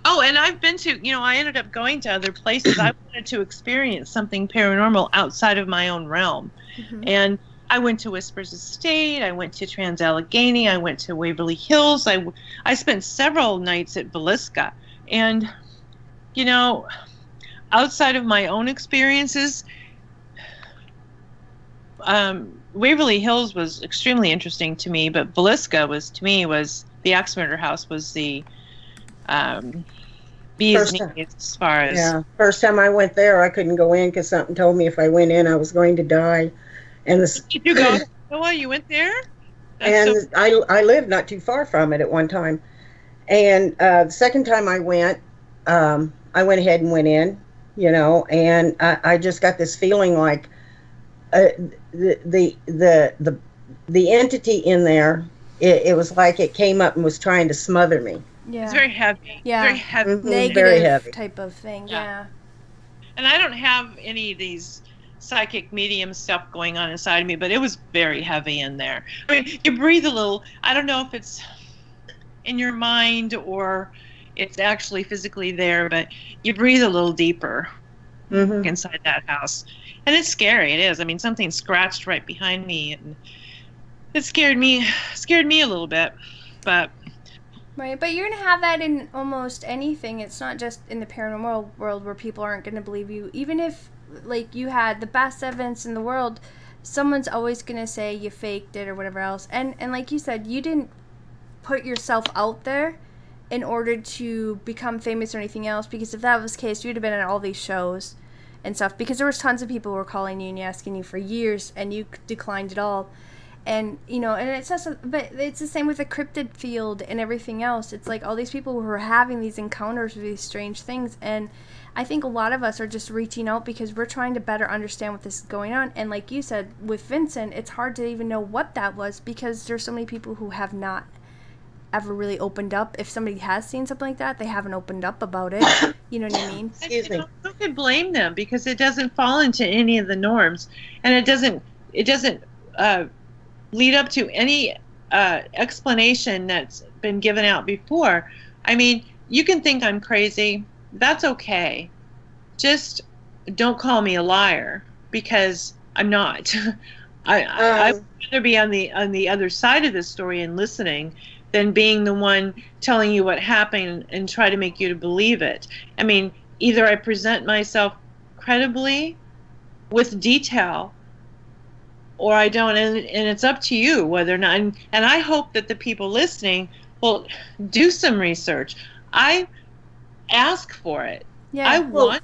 Oh, and I've been to, I ended up going to other places. I wanted to experience something paranormal outside of my own realm. And I went to Whispers Estate, I went to Trans-Allegheny, I went to Waverly Hills, I spent several nights at Villisca. And, outside of my own experiences, Waverly Hills was extremely interesting to me, but Villisca was the Axe Murder House was the bee's knees as far as. Yeah, first time I went there, I couldn't go in because something told me if I went in, I was going to die. And Did you go? Noah, you went there? I lived not too far from it at one time. And the second time I went ahead and went in, and I just got this feeling like the entity in there. It was like it came up and was trying to smother me. Yeah. It's very heavy. Yeah. Very heavy. Negative very heavy type of thing. Yeah. And I don't have any of these psychic medium stuff going on inside of me, but it was very heavy in there. I mean, you breathe a little. I don't know if it's in your mind or it's actually physically there, but you breathe a little deeper inside that house. And it's scary. It is. I mean, something scratched right behind me, and it scared me a little bit. But right, but you're going to have that in almost anything. It's not just in the paranormal world where people aren't going to believe you. Even if, like, you had the best evidence in the world, someone's always going to say you faked it or whatever else. And like you said, you didn't put yourself out there in order to become famous or anything else, because if that was the case, you'd have been at all these shows and stuff, because there was tons of people who were calling you and asking you for years, and you declined it all. And, and it's just, but it's the same with the cryptid field and everything else. It's like all these people who are having these encounters with these strange things. And I think a lot of us are just reaching out because we're trying to better understand what this is going on. And like you said, with Vincent, it's hard to even know what that was because there's so many people who have not ever really opened up. If somebody has seen something like that, they haven't opened up about it. You know what I mean? Excuse me. Who can blame them? Because it doesn't fall into any of the norms. And it doesn't lead up to any explanation that's been given out before. I mean, you can think I'm crazy. That's okay. Just don't call me a liar, because I'm not. I would rather be on the other side of this story and listening than being the one telling you what happened and try to make you to believe it. I mean, either I present myself credibly with detail, or I don't, and it's up to you whether or not. And I hope that the people listening will do some research. I ask for it. Yeah. I want.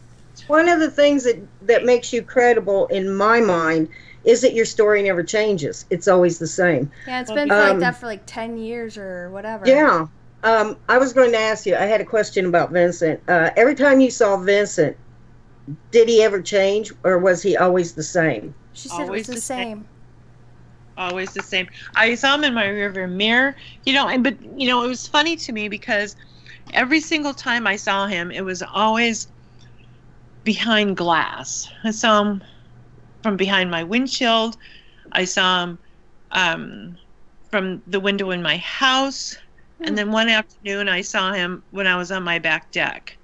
One of the things that makes you credible, in my mind, is that your story never changes. It's always the same. Yeah, it's been like that for like 10 years or whatever. Yeah. I was going to ask you, I had a question about Vincent. Every time you saw Vincent, did he ever change, or was he always the same? She said always it was the same. Always the same. I saw him in my rearview mirror, but it was funny to me because every single time I saw him, it was always behind glass. I saw him from behind my windshield. I saw him from the window in my house. And then one afternoon I saw him when I was on my back deck.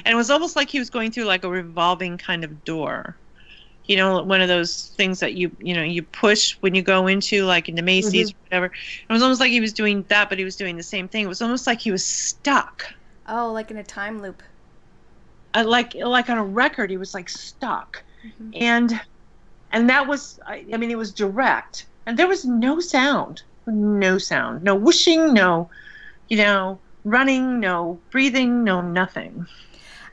And it was almost like he was going through like a revolving kind of door. One of those things that you push when you go into, like into Macy's or whatever. It was almost like he was doing that, but he was doing the same thing. It was almost like he was stuck. Oh, like in a time loop. Like on a record, he was like stuck. And that was, it was direct. And there was no sound. No whooshing, no, running, no breathing, no nothing.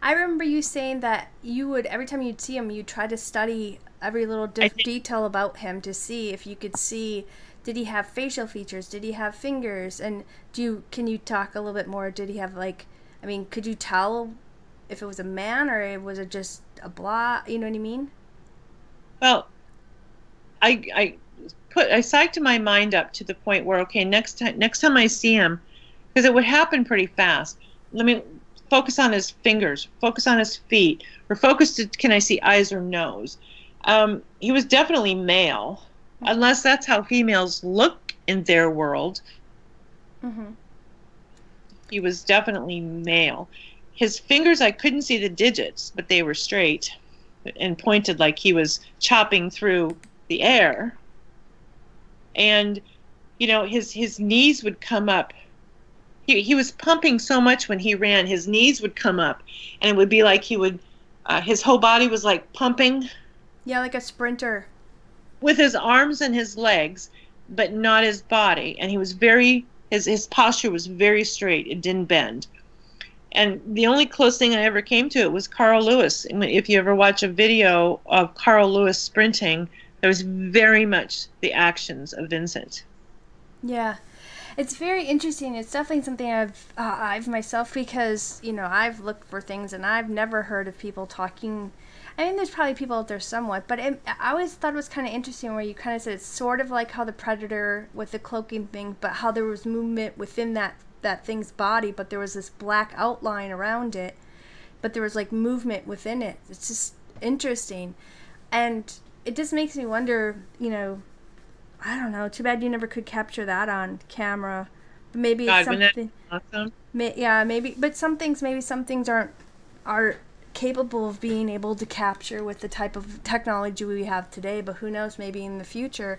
I remember you saying that you would, every time you'd see him, you'd try to study every little detail about him to see if you could see, did he have facial features? Did he have fingers? And can you talk a little bit more? Did he have could you tell if it was a man or was it just a blah? You know what I mean? Well, I psyched my mind up to the point where, okay, next time I see him, because it would happen pretty fast. Let me focus on his fingers, focus on his feet, or can I see eyes or nose? He was definitely male, unless that's how females look in their world. Mm-hmm. He was definitely male. His fingers, I couldn't see the digits, but they were straight and pointed like he was chopping through the air. And, you know, his knees would come up. He was pumping so much when he ran, his knees would come up, and it would be like he would, his whole body was like pumping. Yeah, like a sprinter. With his arms and his legs, but not his body. And he was his posture was very straight. It didn't bend. And the only close thing I ever came to it was Carl Lewis. If you ever watch a video of Carl Lewis sprinting, there was very much the actions of Vincent. Yeah. It's very interesting. It's definitely something I've myself, because, you know, I've looked for things and I've never heard of people talking. I mean, there's probably people out there somewhat, but I always thought it was kind of interesting where you kind of said it's sort of like how the Predator with the cloaking thing, but how there was movement within that thing's body, but there was this black outline around it, but there was like movement within it. It's just interesting. And it just makes me wonder, you know, I don't know, too bad you never could capture that on camera. But maybe it's something. Awesome. Yeah, maybe, but some things are capable of being able to capture with the type of technology we have today, but who knows, maybe in the future.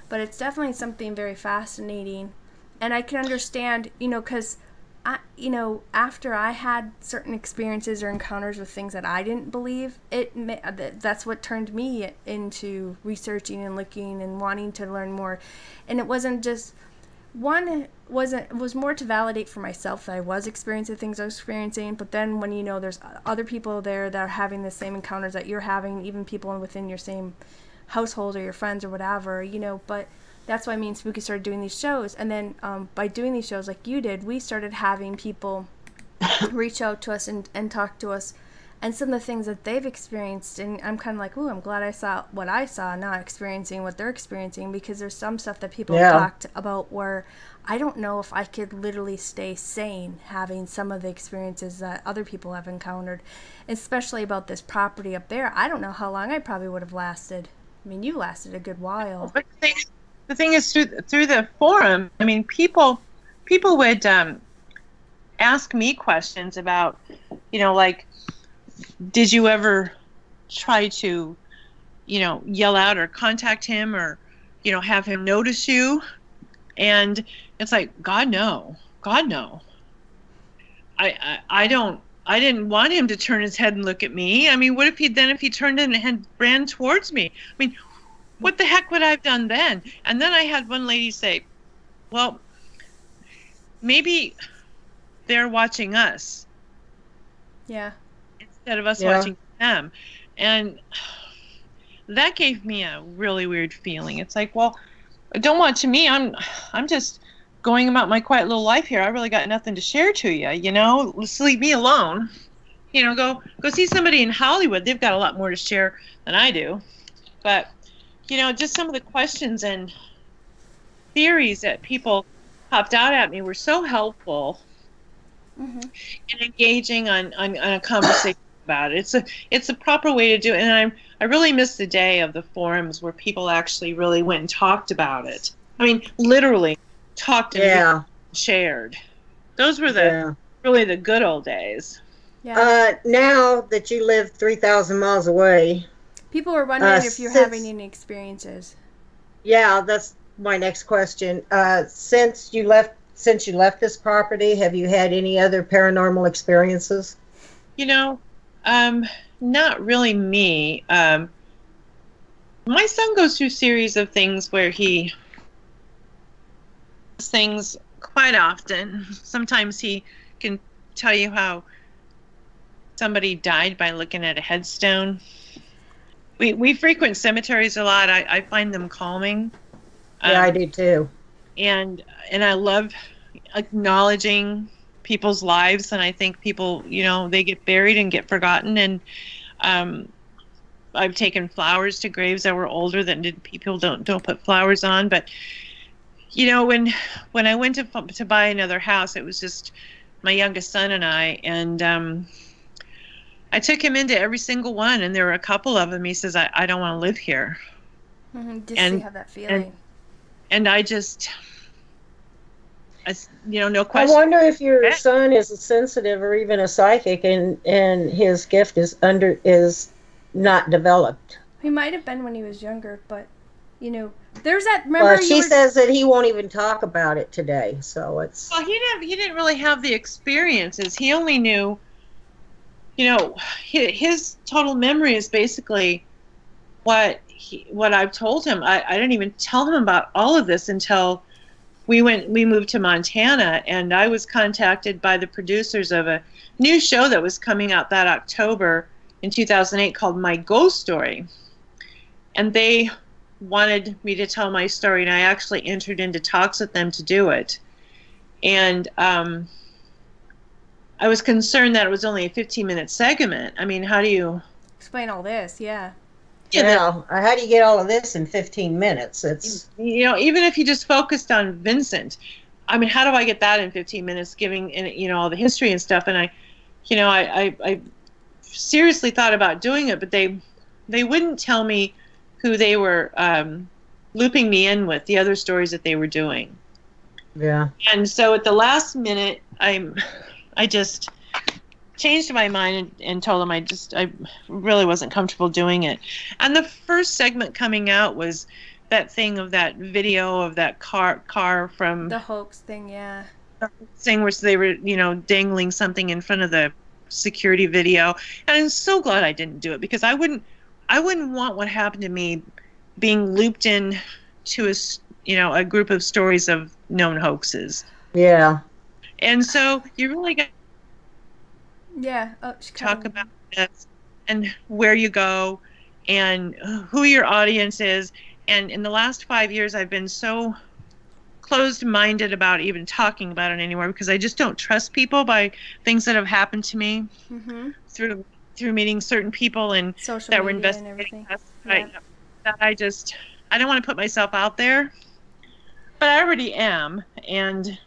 But it's definitely something very fascinating. And I can understand, you know, because after I had certain experiences or encounters with things that I didn't believe, that's what turned me into researching and looking and wanting to learn more. And it wasn't just it was more to validate for myself that I was experiencing things I was experiencing, but then when, you know, there's other people there that are having the same encounters that you're having, even people within your same household or your friends or whatever, you know, but that's why me and Spooky started doing these shows. And then by doing these shows like you did, we started having people reach out to us and talk to us, and some of the things that they've experienced. And I'm kind of like, ooh, I'm glad I saw what I saw, not experiencing what they're experiencing, because there's some stuff that people have talked about where I don't know if I could literally stay sane having some of the experiences that other people have encountered, especially about this property up there. I don't know how long I probably would have lasted. I mean, you lasted a good while. But the thing is, through the forum, I mean, people would ask me questions about, you know, like, did you ever try to, you know, yell out or contact him or, you know, have him notice you? And it's like, God, no. I didn't want him to turn his head and look at me. I mean, what if he turned in and ran towards me? I mean, what the heck would I have done then? And then I had one lady say, well, maybe they're watching us. Yeah. Instead of us watching them. And that gave me a really weird feeling. It's like, well, don't watch me. I'm just going about my quiet little life here. I really got nothing to share to you, you know? Just leave me alone. You know, go see somebody in Hollywood. They've got a lot more to share than I do. But, you know, just some of the questions and theories that people popped out at me were so helpful and engaging on a conversation about it. It's a proper way to do it. And I really miss the day of the forums where people actually really went and talked about it. I mean, literally talked and shared. Those were really the good old days. Yeah. Now that you live 3,000 miles away, people were wondering if you're having any experiences. Yeah, that's my next question. Since you left this property, have you had any other paranormal experiences? You know, not really me. My son goes through a series of things where he does things quite often. Sometimes he can tell you how somebody died by looking at a headstone. We frequent cemeteries a lot. I find them calming. Yeah, I do too. And I love acknowledging people's lives, and I think people, you know, they get buried and get forgotten. And I've taken flowers to graves that were older that people don't put flowers on. But you know, when I went to buy another house, it was just my youngest son and I, and I took him into every single one, and there were a couple of them. He says, "I don't want to live here." Just to have that feeling. And I just, no question. I wonder if your son is a sensitive or even a psychic, and his gift is not developed. He might have been when he was younger, but there's that. Remember, well, she says that he won't even talk about it today, so it's. Well, he didn't really have the experiences. He only knew. His total memory is basically what I've told him. I didn't even tell him about all of this until we moved to Montana, and I was contacted by the producers of a new show that was coming out that October in 2008 called My Ghost Story. And they wanted me to tell my story, and I actually entered into talks with them to do it. And I was concerned that it was only a 15-minute segment. I mean, how do you explain all this? Yeah. How do you get all of this in 15 minutes? It's even if you just focused on Vincent, I mean, how do I get that in 15 minutes, giving all the history and stuff? And I seriously thought about doing it, but they wouldn't tell me who they were looping me in with, the other stories that they were doing. Yeah. And so at the last minute, I just changed my mind and told them I really wasn't comfortable doing it. And the first segment coming out was that thing of that video of that car from the hoax thing, yeah. Thing where they were, dangling something in front of the security video. And I'm so glad I didn't do it, because I wouldn't want what happened to me being looped in to a group of stories of known hoaxes. Yeah. And so you really got to talk about this and where you go and who your audience is. And in the last 5 years, I've been so closed-minded about even talking about it anymore, because I just don't trust people by things that have happened to me through meeting certain people and social that were media investigating us. Yeah. I don't want to put myself out there, but I already am. And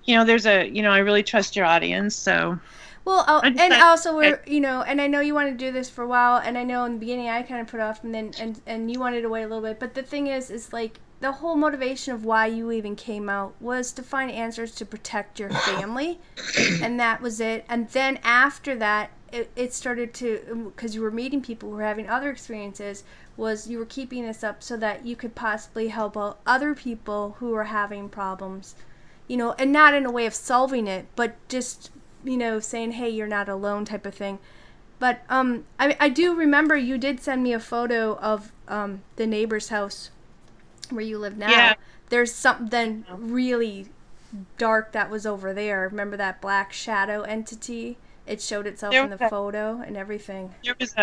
I really trust your audience, so. Well, and also and I know you wanted to do this for a while, and I know in the beginning I kind of put off, and then and you wanted to wait a little bit. But the thing is like the whole motivation of why you even came out was to find answers to protect your family, and that was it. And then after that, it started to, because you were meeting people who were having other experiences, was you were keeping this up so that you could possibly help out other people who were having problems, and not in a way of solving it, but just saying, hey, you're not alone type of thing. But I do remember you did send me a photo of the neighbor's house where you live now. Yeah. There's something really dark that was over there. Remember that black shadow entity? It showed itself in the photo and everything. There was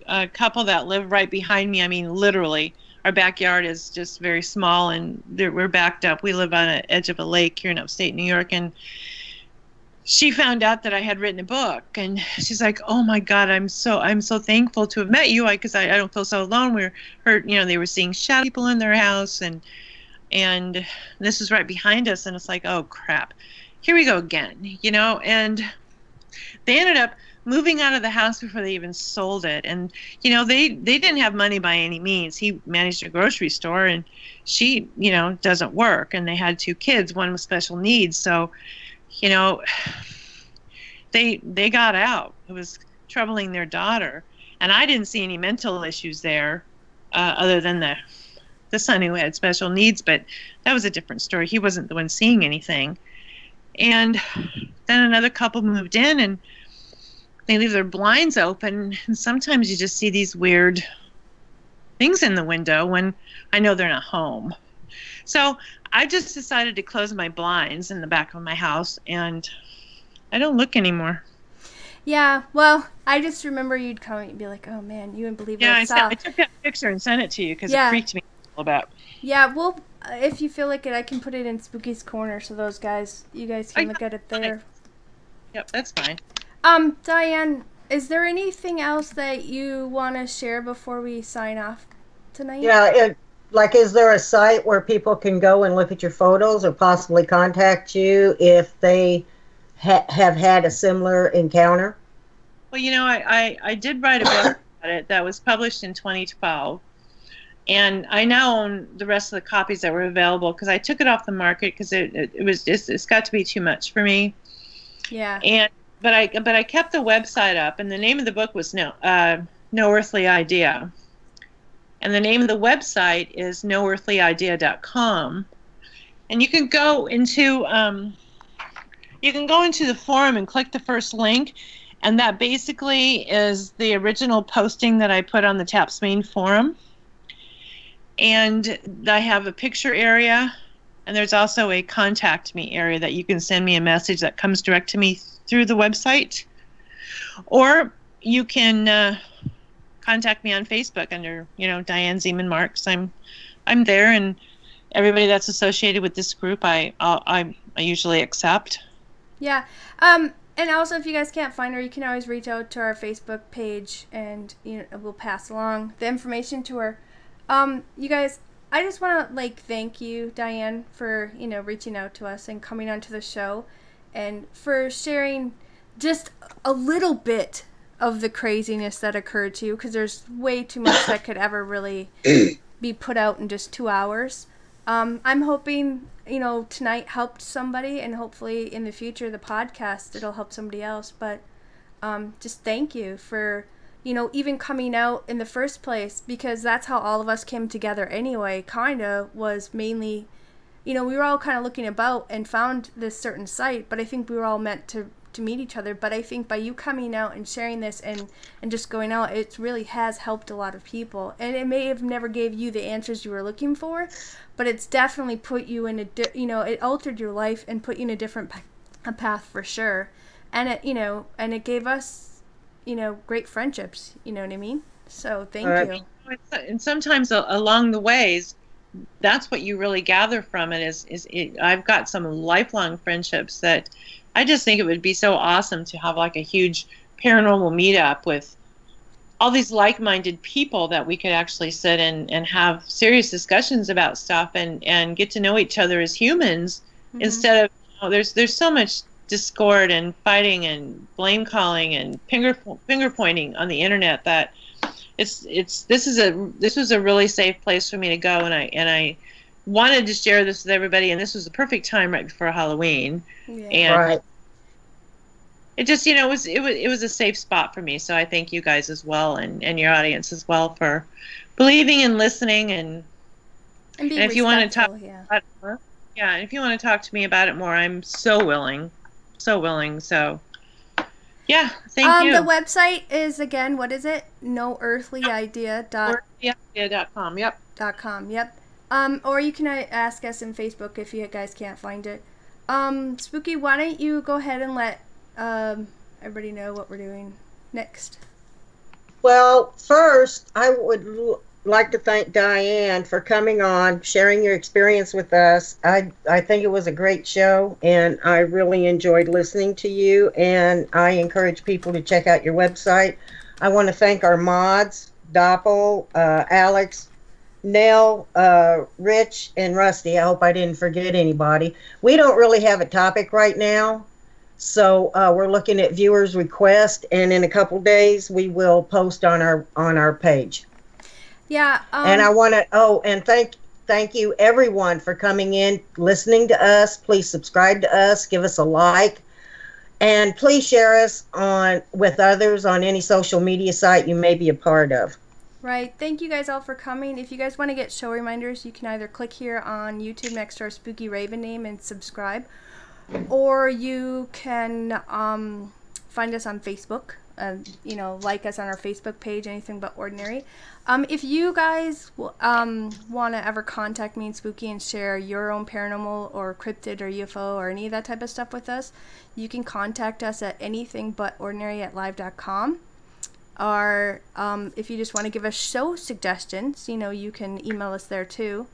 a couple that lived right behind me. I mean, literally. Our backyard is just very small, and we're backed up. We live on the edge of a lake here in upstate New York, and she found out that I had written a book, and she's like, "Oh my God, I'm so thankful to have met you, because I don't feel so alone." They were seeing shadow people in their house, and this is right behind us, and it's like, oh crap, here we go again, And they ended up moving out of the house before they even sold it, and they didn't have money by any means. He managed a grocery store, and she doesn't work, and they had 2 kids, one with special needs, so. They got out. It was troubling their daughter, and I didn't see any mental issues there, other than the son who had special needs. But that was a different story. He wasn't the one seeing anything. And then another couple moved in, and they leave their blinds open, and sometimes you just see these weird things in the window when I know they're not home. So I just decided to close my blinds in the back of my house, and I don't look anymore. Yeah, well, I just remember you'd come and be like, oh man, you wouldn't believe what I saw. I took that picture and sent it to you because it freaked me a little bit. Yeah, well, if you feel like it, I can put it in Spooky's Corner so you guys can look at it there. Yep, that's fine. Diane, Is there anything else that you want to share before we sign off tonight? Yeah, like, is there a site where people can go and look at your photos or possibly contact you if they have had a similar encounter? Well, I did write a book about it that was published in 2012. And I now own the rest of the copies that were available because I took it off the market because it's got to be too much for me. Yeah. But I kept the website up, and the name of the book was No Earthly Idea, and the name of the website is noearthlyidea.com, and you can go into the forum and click the first link, and that basically is the original posting that I put on the TAPS main forum. And I have a picture area, and there's also a contact me area that you can send me a message that comes direct to me through the website. Or you can contact me on Facebook under, Diane Zeman Marks. I'm there, and everybody that's associated with this group, I usually accept. Yeah. And also, if you guys can't find her, you can always reach out to our Facebook page, and we'll pass along the information to her. You guys, I just want to thank you, Diane, for reaching out to us and coming onto the show, and for sharing just a little bit of the craziness that occurred to you, because there's way too much that could ever really be put out in just 2 hours. I'm hoping tonight helped somebody, and hopefully in the future the podcast it'll help somebody else. But just thank you for even coming out in the first place, because that's how all of us came together anyway, was mainly, we were all kind of looking about and found this certain site, but I think we were all meant to meet each other. But I think by you coming out and sharing this and just going out, it really has helped a lot of people. And it may have never gave you the answers you were looking for, but it's definitely put you in it altered your life and put you in a different path for sure. And it gave us great friendships, you know what I mean? So thank you. And sometimes along the ways, that's what you really gather from it I've got some lifelong friendships that I just think it would be so awesome to have a huge paranormal meetup with all these like-minded people that we could actually sit and have serious discussions about stuff and get to know each other as humans, instead of, there's so much discord and fighting and blame calling and finger pointing on the internet that this was a really safe place for me to go, and I wanted to share this with everybody, and this was the perfect time right before Halloween. Yeah. And Right. it just it was a safe spot for me. So I thank you guys as well, and your audience as well, for believing and listening, and if you want to talk about it more, and if you want to talk to me about it more, I'm so willing. So yeah, thank you. The website is, again, what is it? noearthlyidea.com. Yep. Yep. Or you can ask us in Facebook if you guys can't find it. Spooky, why don't you go ahead and let everybody know what we're doing next? Well, first, I would like to thank Diane for coming on, sharing your experience with us. I think it was a great show, and I really enjoyed listening to you, and I encourage people to check out your website. I want to thank our mods, Doppel, Alex, Nell, Rich, and Rusty. I hope I didn't forget anybody. We don't really have a topic right now, so we're looking at viewers' requests, and in a couple days we will post on our page. Yeah. And I want to and thank you everyone for coming in, listening to us. Please subscribe to us, give us a like, and please share us with others on any social media site you may be a part of. Right. Thank you guys all for coming. If you guys want to get show reminders, you can either click here on YouTube next to our Spooky Raven name and subscribe, or you can find us on Facebook. Like us on our Facebook page, Anything But Ordinary. If you guys want to ever contact me and Spooky and share your own paranormal or cryptid or UFO or any of that type of stuff with us, you can contact us at anythingbutordinary@live.com. Or if you just want to give us show suggestions, you can email us there too.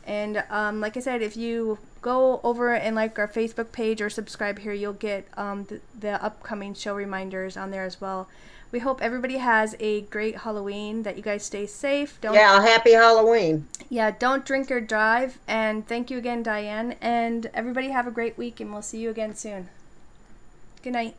And like I said, if you go over and like our Facebook page or subscribe here. You'll get the upcoming show reminders on there as well. We hope everybody has a great Halloween, that you guys stay safe. Happy Halloween. Yeah, don't drink or drive. And thank you again, Diane. And everybody have a great week, and we'll see you again soon. Good night.